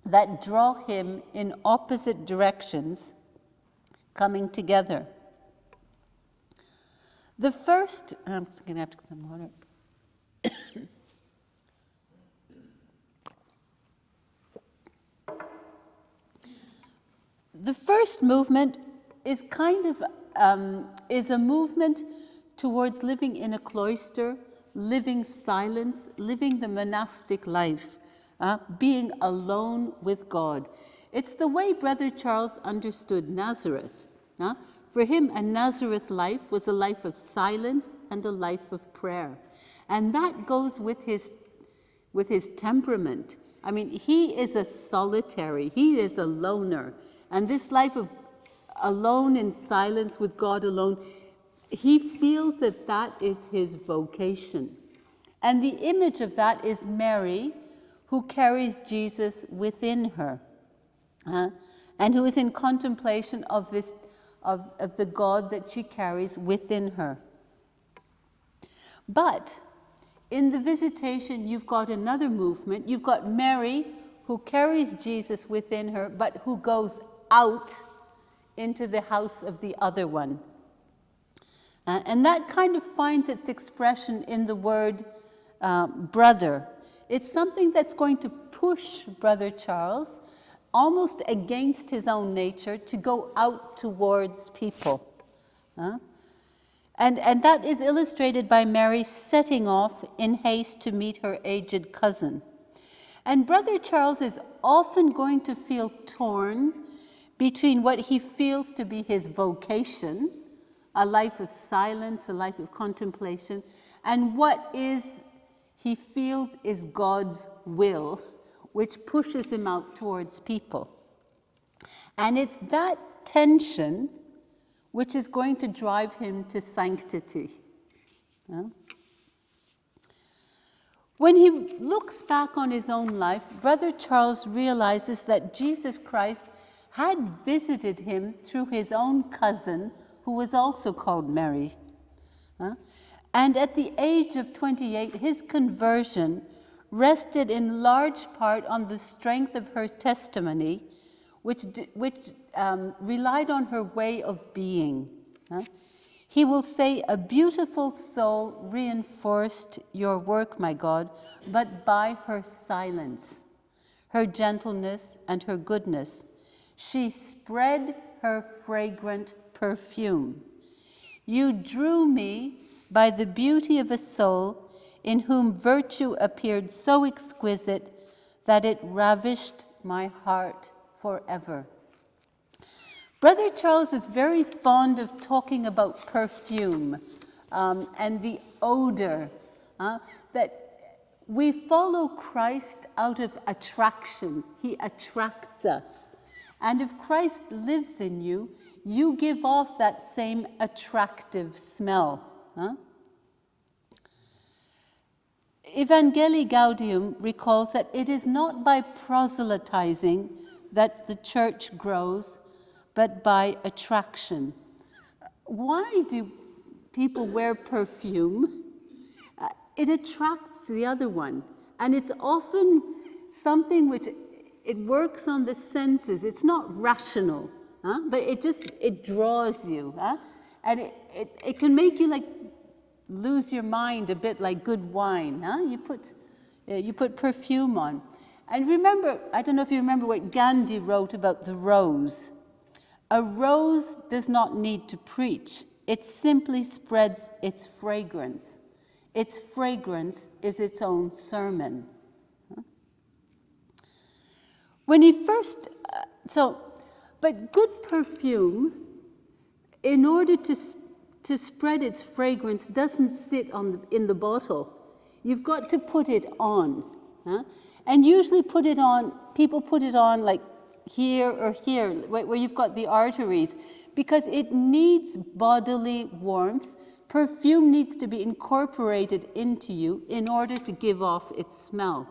that draw him in opposite directions coming together. The first, I'm just going to have to get some water. The first movement is kind of is a movement towards living in a cloister, living silence, living the monastic life, being alone with God. It's the way Brother Charles understood Nazareth. For him, a Nazareth life was a life of silence and a life of prayer. And that goes with his temperament. I mean, he is a solitary, he is a loner. And this life of alone in silence with God alone, he feels that that is his vocation. And the image of that is Mary, who carries Jesus within her, and who is in contemplation of this, of the God that she carries within her. But in the visitation, you've got another movement. You've got Mary, who carries Jesus within her, but who goes out into the house of the other one. And that kind of finds its expression in the word brother. It's something that's going to push Brother Charles almost against his own nature to go out towards people. And that is illustrated by Mary setting off in haste to meet her aged cousin. And Brother Charles is often going to feel torn between what he feels to be his vocation, a life of silence, a life of contemplation, and what he feels is God's will, which pushes him out towards people. And it's that tension which is going to drive him to sanctity. When he looks back on his own life, Brother Charles realizes that Jesus Christ had visited him through his own cousin, who was also called Mary. And at the age of 28, his conversion rested in large part on the strength of her testimony, which relied on her way of being. He will say, "A beautiful soul reinforced your work, my God, but by her silence, her gentleness, and her goodness. She spread her fragrant perfume. You drew me by the beauty of a soul in whom virtue appeared so exquisite that it ravished my heart forever." Brother Charles is very fond of talking about perfume and the odor, that we follow Christ out of attraction. He attracts us. And if Christ lives in you, you give off that same attractive smell. Evangelii Gaudium recalls that it is not by proselytizing that the church grows, but by attraction. Why do people wear perfume? It attracts the other one. And it's often something which it works on the senses. It's not rational, but it draws you. And it can make you like lose your mind a bit like good wine. You put perfume on. And remember, I don't know if you remember what Gandhi wrote about the rose. A rose does not need to preach. It simply spreads its fragrance. Its fragrance is its own sermon. When he first, but good perfume, in order to spread its fragrance, doesn't sit in the bottle. You've got to put it on. And usually people put it on like here or here, where you've got the arteries, because it needs bodily warmth. Perfume needs to be incorporated into you in order to give off its smell.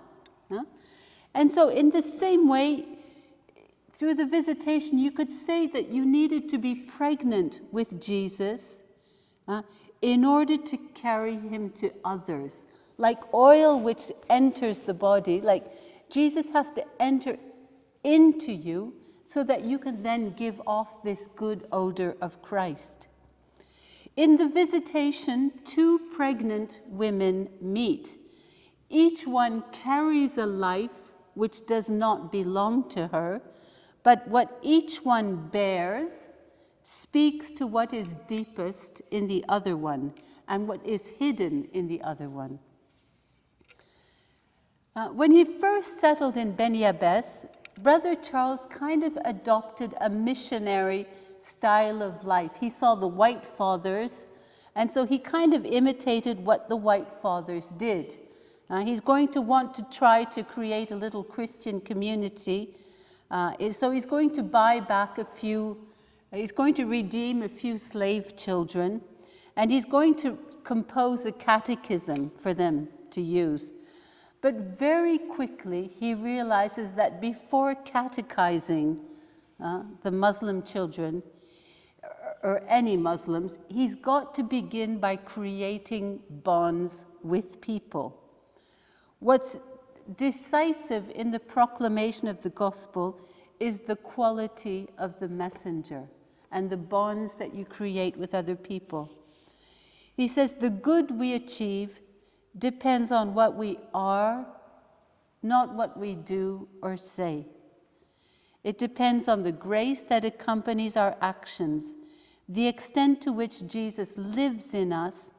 And so in the same way, through the visitation, you could say that you needed to be pregnant with Jesus in order to carry him to others. Like oil which enters the body, like Jesus has to enter into you so that you can then give off this good odor of Christ. In the visitation, two pregnant women meet. Each one carries a life which does not belong to her, but what each one bears speaks to what is deepest in the other one and what is hidden in the other one. When he first settled in Beni Abbes, Brother Charles kind of adopted a missionary style of life. He saw the White Fathers, and so he kind of imitated what the White Fathers did. He's going to want to try to create a little Christian community. So he's going to buy back he's going to redeem a few slave children, and he's going to compose a catechism for them to use. But very quickly, he realizes that before catechizing the Muslim children, or any Muslims, he's got to begin by creating bonds with people. What's decisive in the proclamation of the gospel is the quality of the messenger and the bonds that you create with other people. He says, the good we achieve depends on what we are, not what we do or say. It depends on the grace that accompanies our actions, the extent to which Jesus lives in us,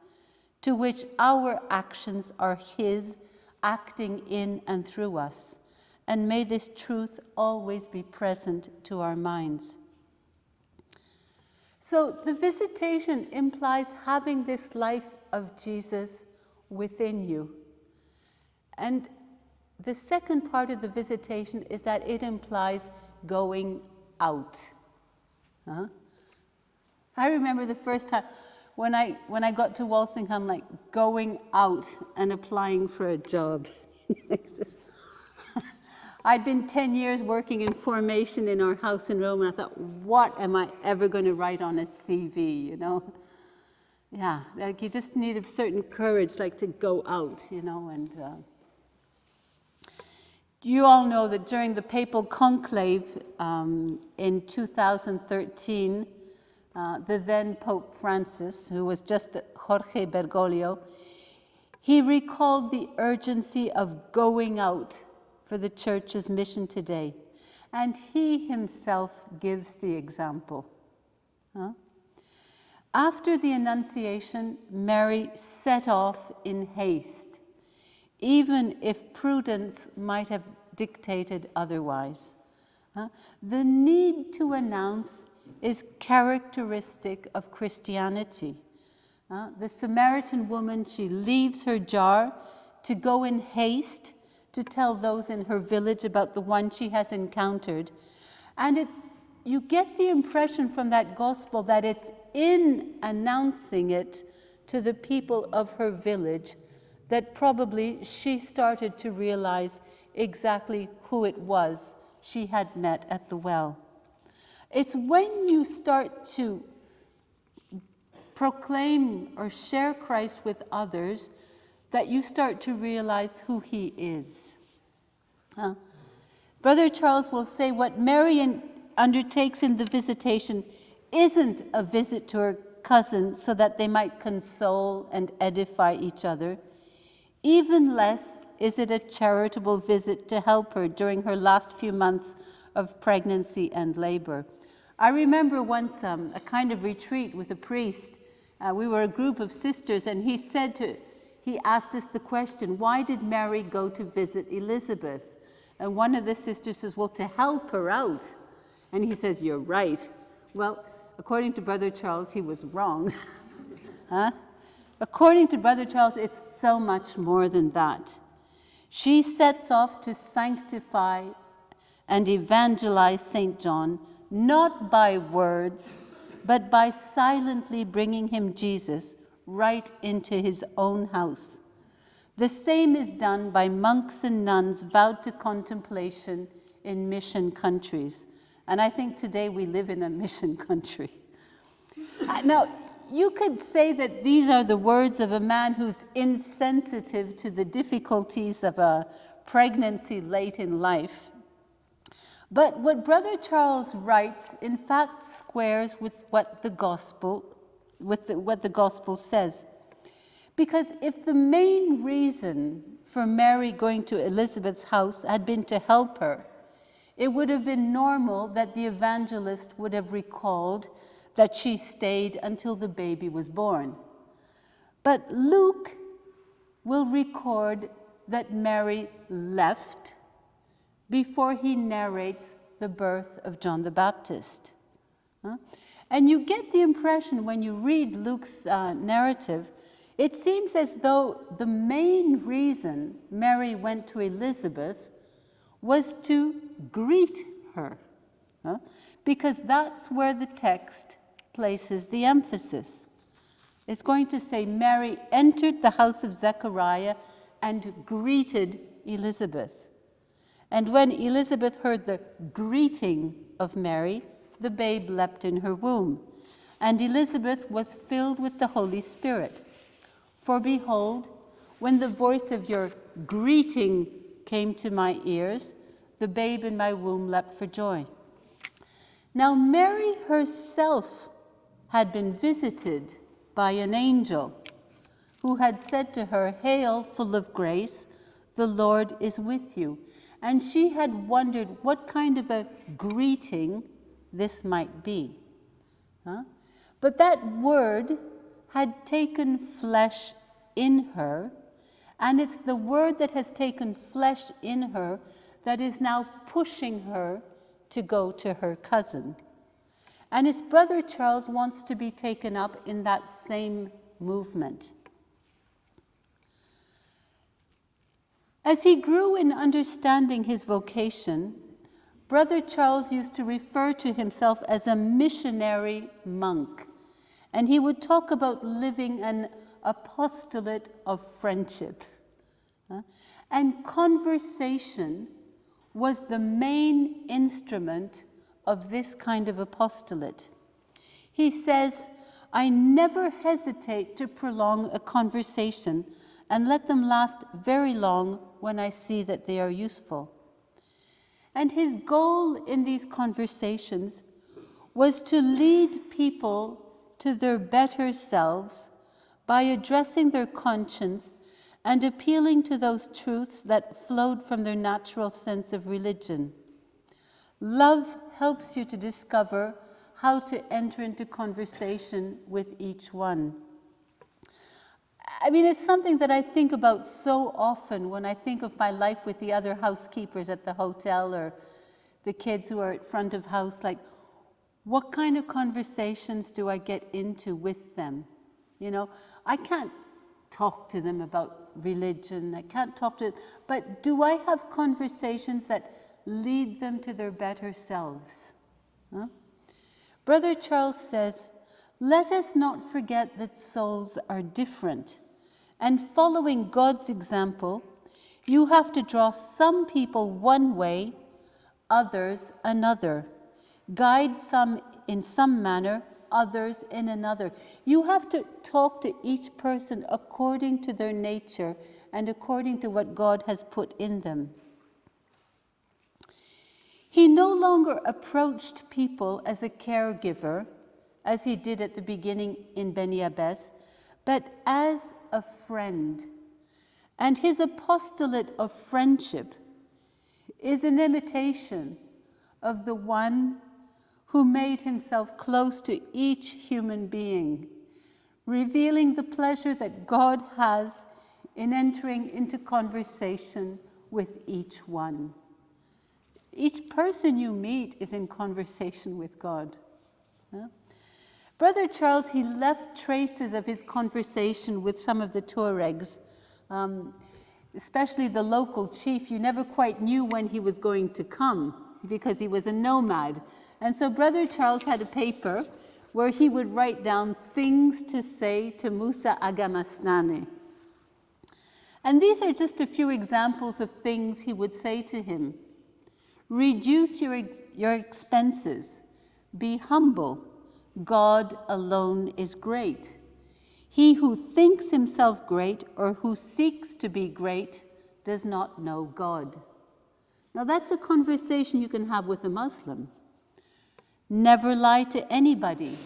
to which our actions are his, acting in and through us. And may this truth always be present to our minds. So the visitation implies having this life of Jesus within you. And the second part of the visitation is that it implies going out. Huh? I remember the first time when I got to Walsingham, like going out and applying for a job. I'd been 10 years working in formation in our house in Rome, and I thought, what am I ever going to write on a CV, you know? Yeah, like you just need a certain courage, like to go out, you know, and you all know that during the papal conclave in 2013, the then Pope Francis, who was just Jorge Bergoglio, he recalled the urgency of going out for the Church's mission today. And he himself gives the example. After the Annunciation, Mary set off in haste, even if prudence might have dictated otherwise. The need to announce is characteristic of Christianity. The Samaritan woman, she leaves her jar to go in haste to tell those in her village about the one she has encountered. And you get the impression from that gospel that it's in announcing it to the people of her village that probably she started to realize exactly who it was she had met at the well. It's when you start to proclaim or share Christ with others that you start to realize who he is. Brother Charles will say what Mary undertakes in the visitation isn't a visit to her cousin so that they might console and edify each other. Even less is it a charitable visit to help her during her last few months of pregnancy and labor. I remember once a kind of retreat with a priest. We were a group of sisters, and he asked us the question, why did Mary go to visit Elizabeth? And one of the sisters says, well, to help her out. And he says, you're right. Well, according to Brother Charles, he was wrong. According to Brother Charles, it's so much more than that. She sets off to sanctify and evangelize St. John, not by words, but by silently bringing him Jesus right into his own house. The same is done by monks and nuns vowed to contemplation in mission countries. And I think today we live in a mission country. Now, you could say that these are the words of a man who's insensitive to the difficulties of a pregnancy late in life. But what Brother Charles writes, in fact, squares with what the gospel says. Because if the main reason for Mary going to Elizabeth's house had been to help her, it would have been normal that the evangelist would have recalled that she stayed until the baby was born. But Luke will record that Mary left before he narrates the birth of John the Baptist. And you get the impression when you read Luke's narrative, it seems as though the main reason Mary went to Elizabeth was to greet her, because that's where the text places the emphasis. It's going to say Mary entered the house of Zechariah and greeted Elizabeth. And when Elizabeth heard the greeting of Mary, the babe leapt in her womb. And Elizabeth was filled with the Holy Spirit. For behold, when the voice of your greeting came to my ears, the babe in my womb leapt for joy. Now Mary herself had been visited by an angel who had said to her, "Hail, full of grace, the Lord is with you." And she had wondered what kind of a greeting this might be. But that word had taken flesh in her, and it's the word that has taken flesh in her that is now pushing her to go to her cousin. And his brother Charles wants to be taken up in that same movement. As he grew in understanding his vocation, Brother Charles used to refer to himself as a missionary monk, and he would talk about living an apostolate of friendship. And conversation was the main instrument of this kind of apostolate. He says, "I never hesitate to prolong a conversation and let them last very long when I see that they are useful." And his goal in these conversations was to lead people to their better selves by addressing their conscience and appealing to those truths that flowed from their natural sense of religion. Love helps you to discover how to enter into conversation with each one. I mean, it's something that I think about so often when I think of my life with the other housekeepers at the hotel or the kids who are at front of house. Like, what kind of conversations do I get into with them? You know, I can't talk to them about religion. I can't talk to them, but do I have conversations that lead them to their better selves? Huh? Brother Charles says, "Let us not forget that souls are different. And following God's example, you have to draw some people one way, others another. Guide some in some manner, others in another." You have to talk to each person according to their nature and according to what God has put in them. He no longer approached people as a caregiver, as he did at the beginning in Beni Abbas, but as a friend. And his apostolate of friendship is an imitation of the one who made himself close to each human being, revealing the pleasure that God has in entering into conversation with each one. Each person you meet is in conversation with God. Yeah? Brother Charles, he left traces of his conversation with some of the Tuaregs, especially the local chief. You never quite knew when he was going to come because he was a nomad. And so Brother Charles had a paper where he would write down things to say to Musa Agamasnane. And these are just a few examples of things he would say to him. Reduce your expenses. Be humble. God alone is great. He who thinks himself great or who seeks to be great does not know God. Now that's a conversation you can have with a Muslim. Never lie to anybody.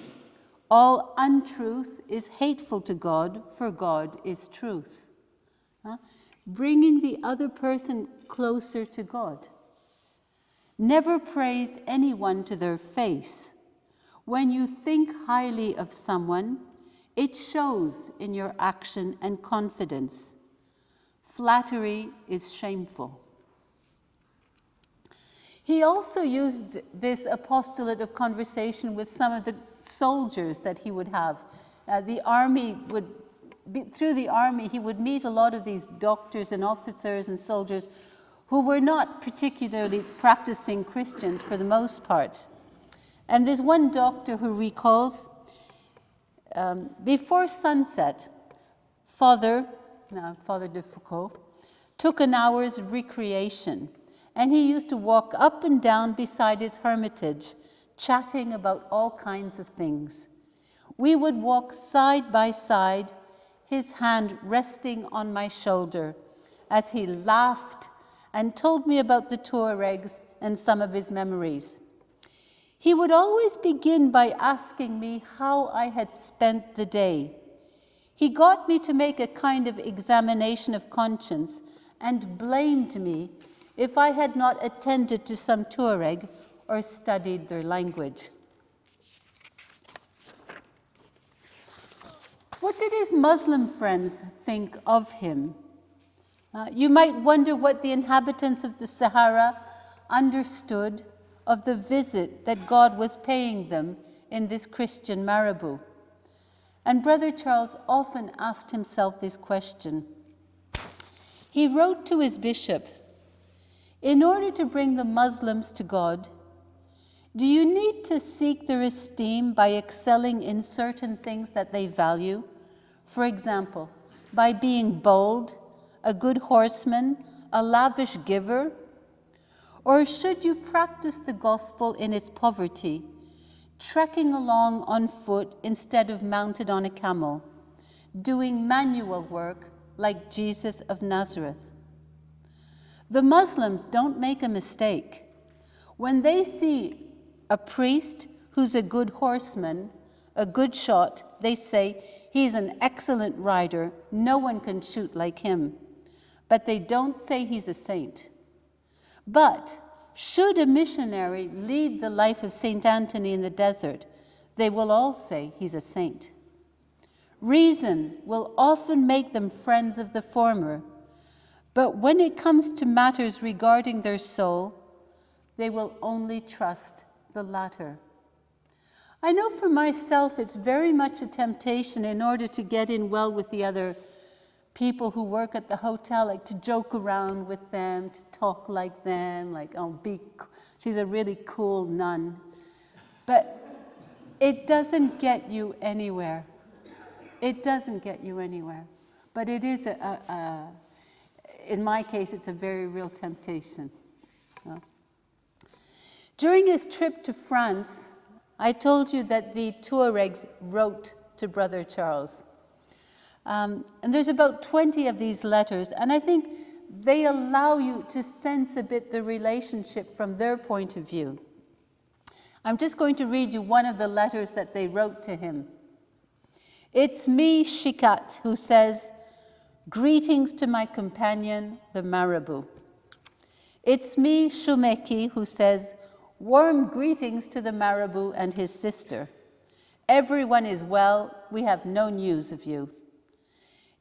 All untruth is hateful to God, for God is truth. Bringing the other person closer to God. Never praise anyone to their face. When you think highly of someone, it shows in your action and confidence. Flattery is shameful. He also used this apostolate of conversation with some of the soldiers that he would have. Through the army, he would meet a lot of these doctors and officers and soldiers who were not particularly practicing Christians for the most part. And there's one doctor who recalls, before sunset, Father de Foucauld took an hour's recreation, and he used to walk up and down beside his hermitage, chatting about all kinds of things. We would walk side by side, his hand resting on my shoulder, as he laughed and told me about the Tuaregs and some of his memories. He would always begin by asking me how I had spent the day. He got me to make a kind of examination of conscience and blamed me if I had not attended to some Tuareg or studied their language. What did his Muslim friends think of him? You might wonder what the inhabitants of the Sahara understood of the visit that God was paying them in this Christian marabout. And Brother Charles often asked himself this question. He wrote to his bishop, "In order to bring the Muslims to God, do you need to seek their esteem by excelling in certain things that they value? For example, by being bold, a good horseman, a lavish giver? Or should you practice the gospel in its poverty, trekking along on foot instead of mounted on a camel, doing manual work like Jesus of Nazareth?" The Muslims don't make a mistake. When they see a priest who's a good horseman, a good shot, they say, "He's an excellent rider, no one can shoot like him." But they don't say he's a saint. But should a missionary lead the life of St. Anthony in the desert, they will all say he's a saint. Reason will often make them friends of the former, but when it comes to matters regarding their soul, they will only trust the latter. I know for myself it's very much a temptation in order to get in well with the other people who work at the hotel, like to joke around with them, to talk like them, like, "Oh, she's a really cool nun." But it doesn't get you anywhere. It doesn't get you anywhere. But it is, in my case, it's a very real temptation. During his trip to France, I told you that the Tuaregs wrote to Brother Charles. And there's about 20 of these letters, and I think they allow you to sense a bit the relationship from their point of view. I'm just going to read you one of the letters that they wrote to him. It's me, Shikat, who says, "Greetings to my companion, the marabout." It's me, Shumeki, who says, "Warm greetings to the marabout and his sister. Everyone is well, we have no news of you."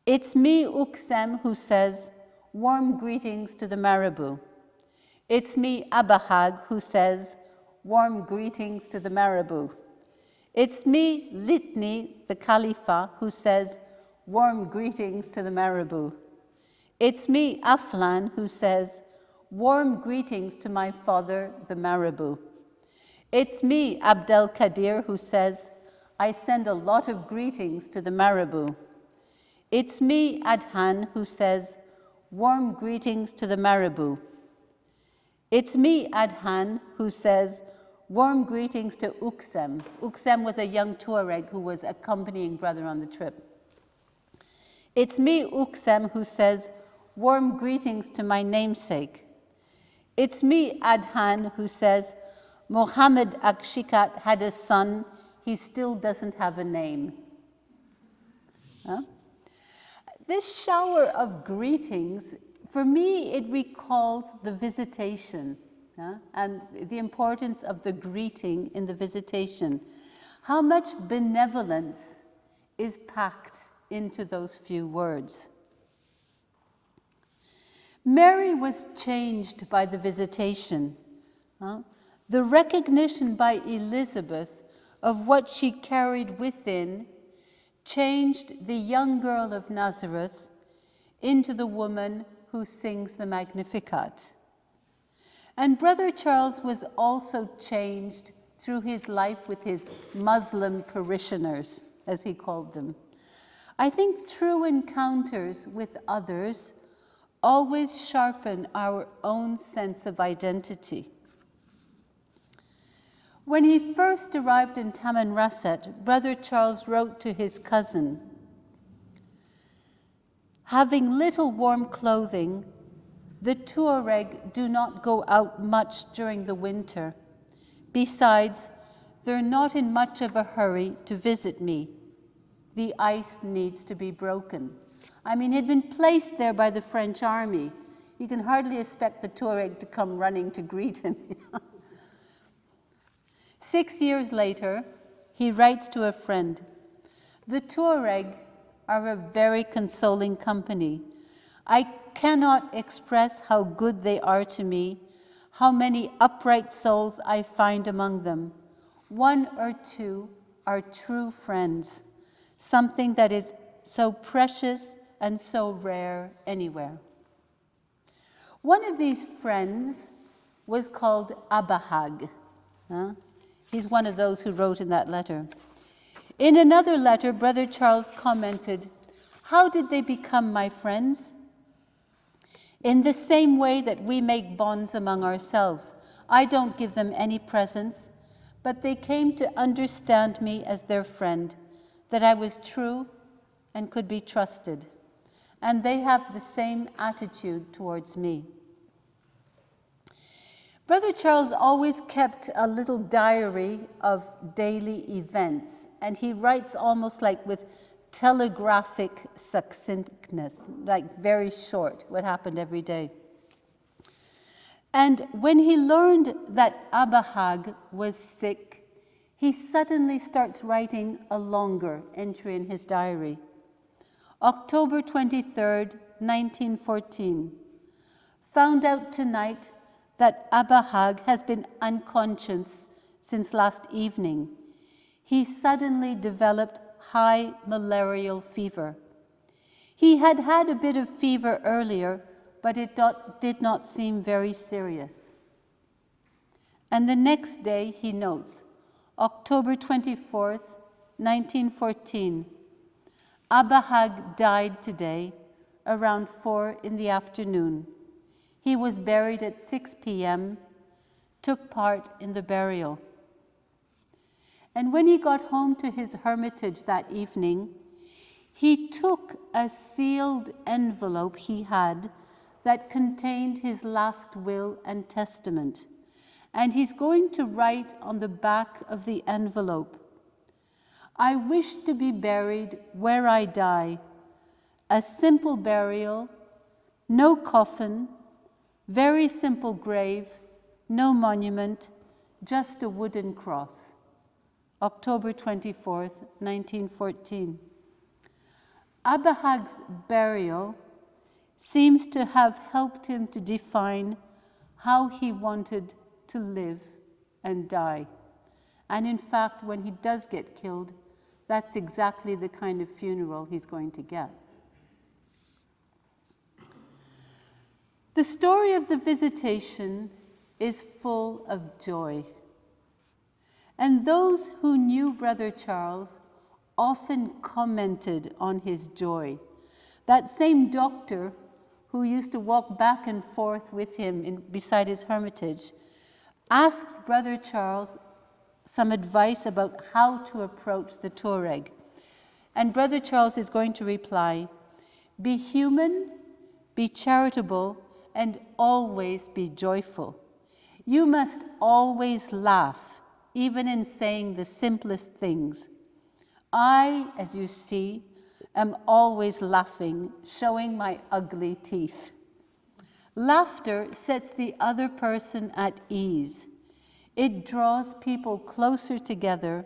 It's me, Uksem, who says, "Warm greetings to the marabout." It's me, Abahag, who says, "Warm greetings to the marabout." It's me, Litni, the Khalifa, who says, "Warm greetings to the marabout." It's me, Aflan, who says, "Warm greetings to my father, the marabout." It's me, Abdel Kadir, who says, "I send a lot of greetings to the marabout." It's me, Adhan, who says, "Warm greetings to the marabout." It's me, Adhan, who says, "Warm greetings to Uksem." Uksem was a young Tuareg who was accompanying Brother on the trip. It's me, Uksem, who says, "Warm greetings to my namesake." It's me, Adhan, who says, "Mohammed Akshikat had a son, he still doesn't have a name." Huh? This shower of greetings, for me, it recalls the visitation, and the importance of the greeting in the visitation. How much benevolence is packed into those few words. Mary was changed by the visitation. The recognition by Elizabeth of what she carried within changed the young girl of Nazareth into the woman who sings the Magnificat. And Brother Charles was also changed through his life with his Muslim parishioners, as he called them. I think true encounters with others always sharpen our own sense of identity. When he first arrived in Tamanrasset, Brother Charles wrote to his cousin, "Having little warm clothing, the Tuareg do not go out much during the winter. Besides, they're not in much of a hurry to visit me. The ice needs to be broken." I mean, he'd been placed there by the French army. You can hardly expect the Tuareg to come running to greet him. 6 years later, he writes to a friend, "The Tuareg are a very consoling company. I cannot express how good they are to me, how many upright souls I find among them. one or two are true friends, something that is so precious and so rare anywhere. One of these friends was called Abahag. He's one of those who wrote in that letter. In another letter, Brother Charles commented, "How did they become my friends? In the same way that we make bonds among ourselves. I don't give them any presents, but they came to understand me as their friend, that I was true and could be trusted. And they have the same attitude towards me." Brother Charles always kept a little diary of daily events, and he writes almost like with telegraphic succinctness, like very short, what happened every day. And when he learned that Abahag was sick, he suddenly starts writing a longer entry in his diary. October 23rd, 1914. Found out tonight that Abahag has been unconscious since last evening. He suddenly developed high malarial fever. He had had a bit of fever earlier, but it did not seem very serious. And the next day, he notes, October 24th, 1914, Abahag died today around 4 in the afternoon. He was buried at 6 p.m., took part in the burial. And when he got home to his hermitage that evening, he took a sealed envelope he had that contained his last will and testament. And he's going to write on the back of the envelope, "I wish to be buried where I die, a simple burial, no coffin, very simple grave, no monument, just a wooden cross." October 24th, 1914. Abahag's burial seems to have helped him to define how he wanted to live and die. And in fact, when he does get killed, that's exactly the kind of funeral he's going to get. The story of the visitation is full of joy. And those who knew Brother Charles often commented on his joy. That same doctor who used to walk back and forth with him beside his hermitage asked Brother Charles some advice about how to approach the Tuareg. And Brother Charles is going to reply, "Be human, be charitable, and always be joyful. You must always laugh, even in saying the simplest things. I, as you see, am always laughing, showing my ugly teeth. Laughter sets the other person at ease. It draws people closer together,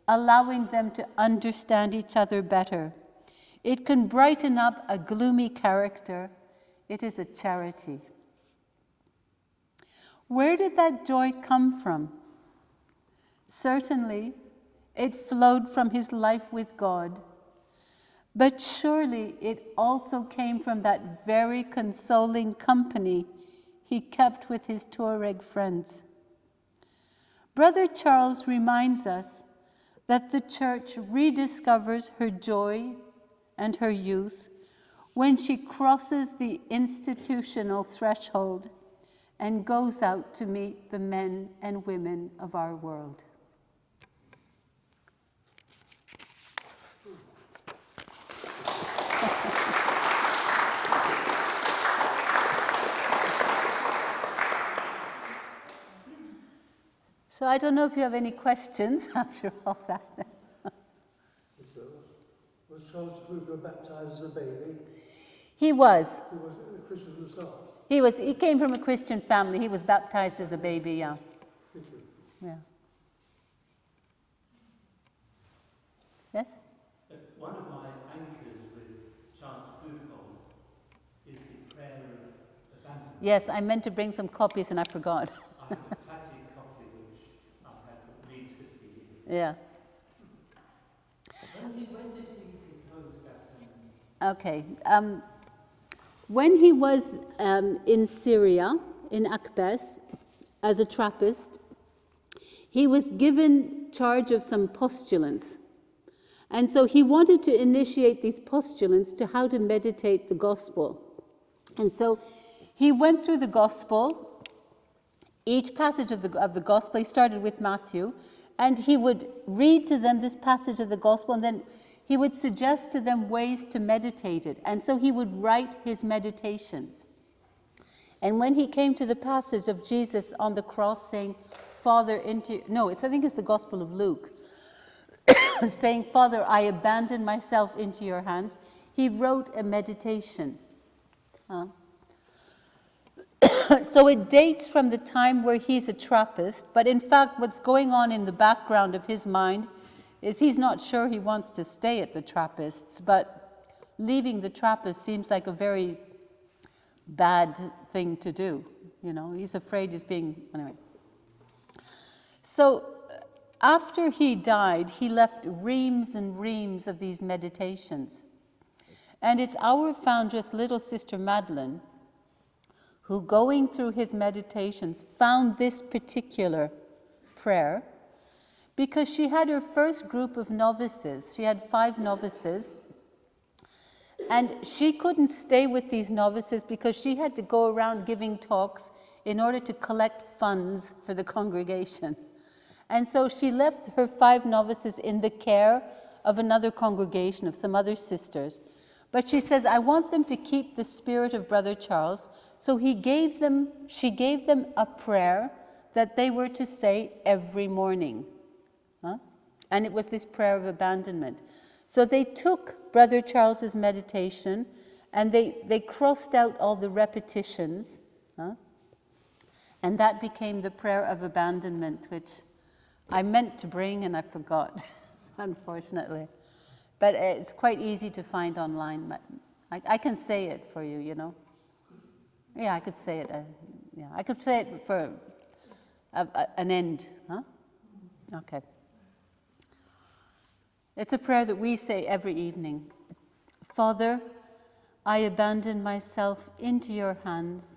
allowing them to understand each other better. It can brighten up a gloomy character. It is a charity." Where did that joy come from? Certainly, it flowed from his life with God, but surely it also came from that very consoling company he kept with his Tuareg friends. Brother Charles reminds us that the Church rediscovers her joy and her youth when she crosses the institutional threshold and goes out to meet the men and women of our world. So I don't know if you have any questions after all that.
Was Charles de Foucauld baptized as a baby?
He was.
He was a Christian himself.
He came from a Christian family. He was baptized as a baby, yeah.
Thank you.
Yeah. Yes?
One of my anchors with Charles de Foucauld is the prayer of abandonment.
Yes, I meant to bring some copies and I forgot.
I have a tatty copy which I've had for at least 50
Yeah.
When did he compose that hymn?
Okay. When he was in Syria, in Akbes, as a Trappist, he was given charge of some postulants. And so he wanted to initiate these postulants to how to meditate the gospel. And so he went through the gospel, each passage of the gospel. He started with Matthew, and he would read to them this passage of the gospel, and then he would suggest to them ways to meditate it. And so he would write his meditations. And when he came to the passage of Jesus on the cross saying, Father, I think it's the Gospel of Luke, saying, Father, I abandon myself into your hands, he wrote a meditation. So it dates from the time where he's a Trappist, but in fact what's going on in the background of his mind is he's not sure he wants to stay at the Trappists, but leaving the Trappists seems like a very bad thing to do. He's afraid he's being, anyway. So after he died, he left reams and reams of these meditations. And it's our foundress, Little Sister Madeleine, who, going through his meditations, found this particular prayer, because she had her first group of novices. She had 5 novices, and she couldn't stay with these novices because she had to go around giving talks in order to collect funds for the congregation. And so she left her 5 novices in the care of another congregation, of some other sisters. But she says, I want them to keep the spirit of Brother Charles. So she gave them a prayer that they were to say every morning. And it was this prayer of abandonment. So they took Brother Charles's meditation and they crossed out all the repetitions. And that became the prayer of abandonment, which I meant to bring and I forgot, unfortunately. But it's quite easy to find online. I can say it for you, Yeah, I could say it. I could say it for an end. Okay. It's a prayer that we say every evening. Father, I abandon myself into your hands.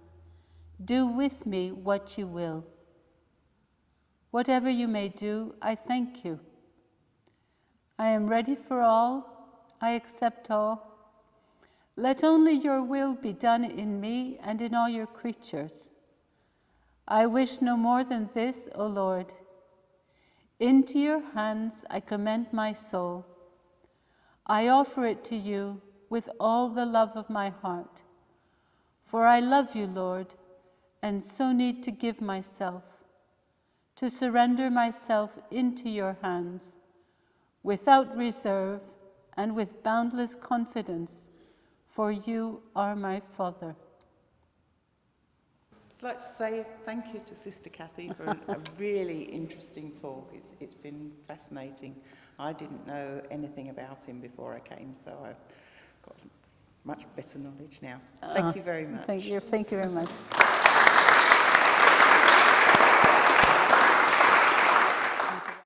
Do with me what you will. Whatever you may do, I thank you. I am ready for all. I accept all. Let only your will be done in me and in all your creatures. I wish no more than this, O Lord. Into your hands I commend my soul. I offer it to you with all the love of my heart. For I love you, Lord, and so need to give myself, to surrender myself into your hands, without reserve and with boundless confidence, for you are my Father.
I'd like to say thank you to Sister Kathy for a really interesting talk. It's been fascinating. I didn't know anything about him before I came, so I've got much better knowledge now. Thank you very much.
Thank you very much.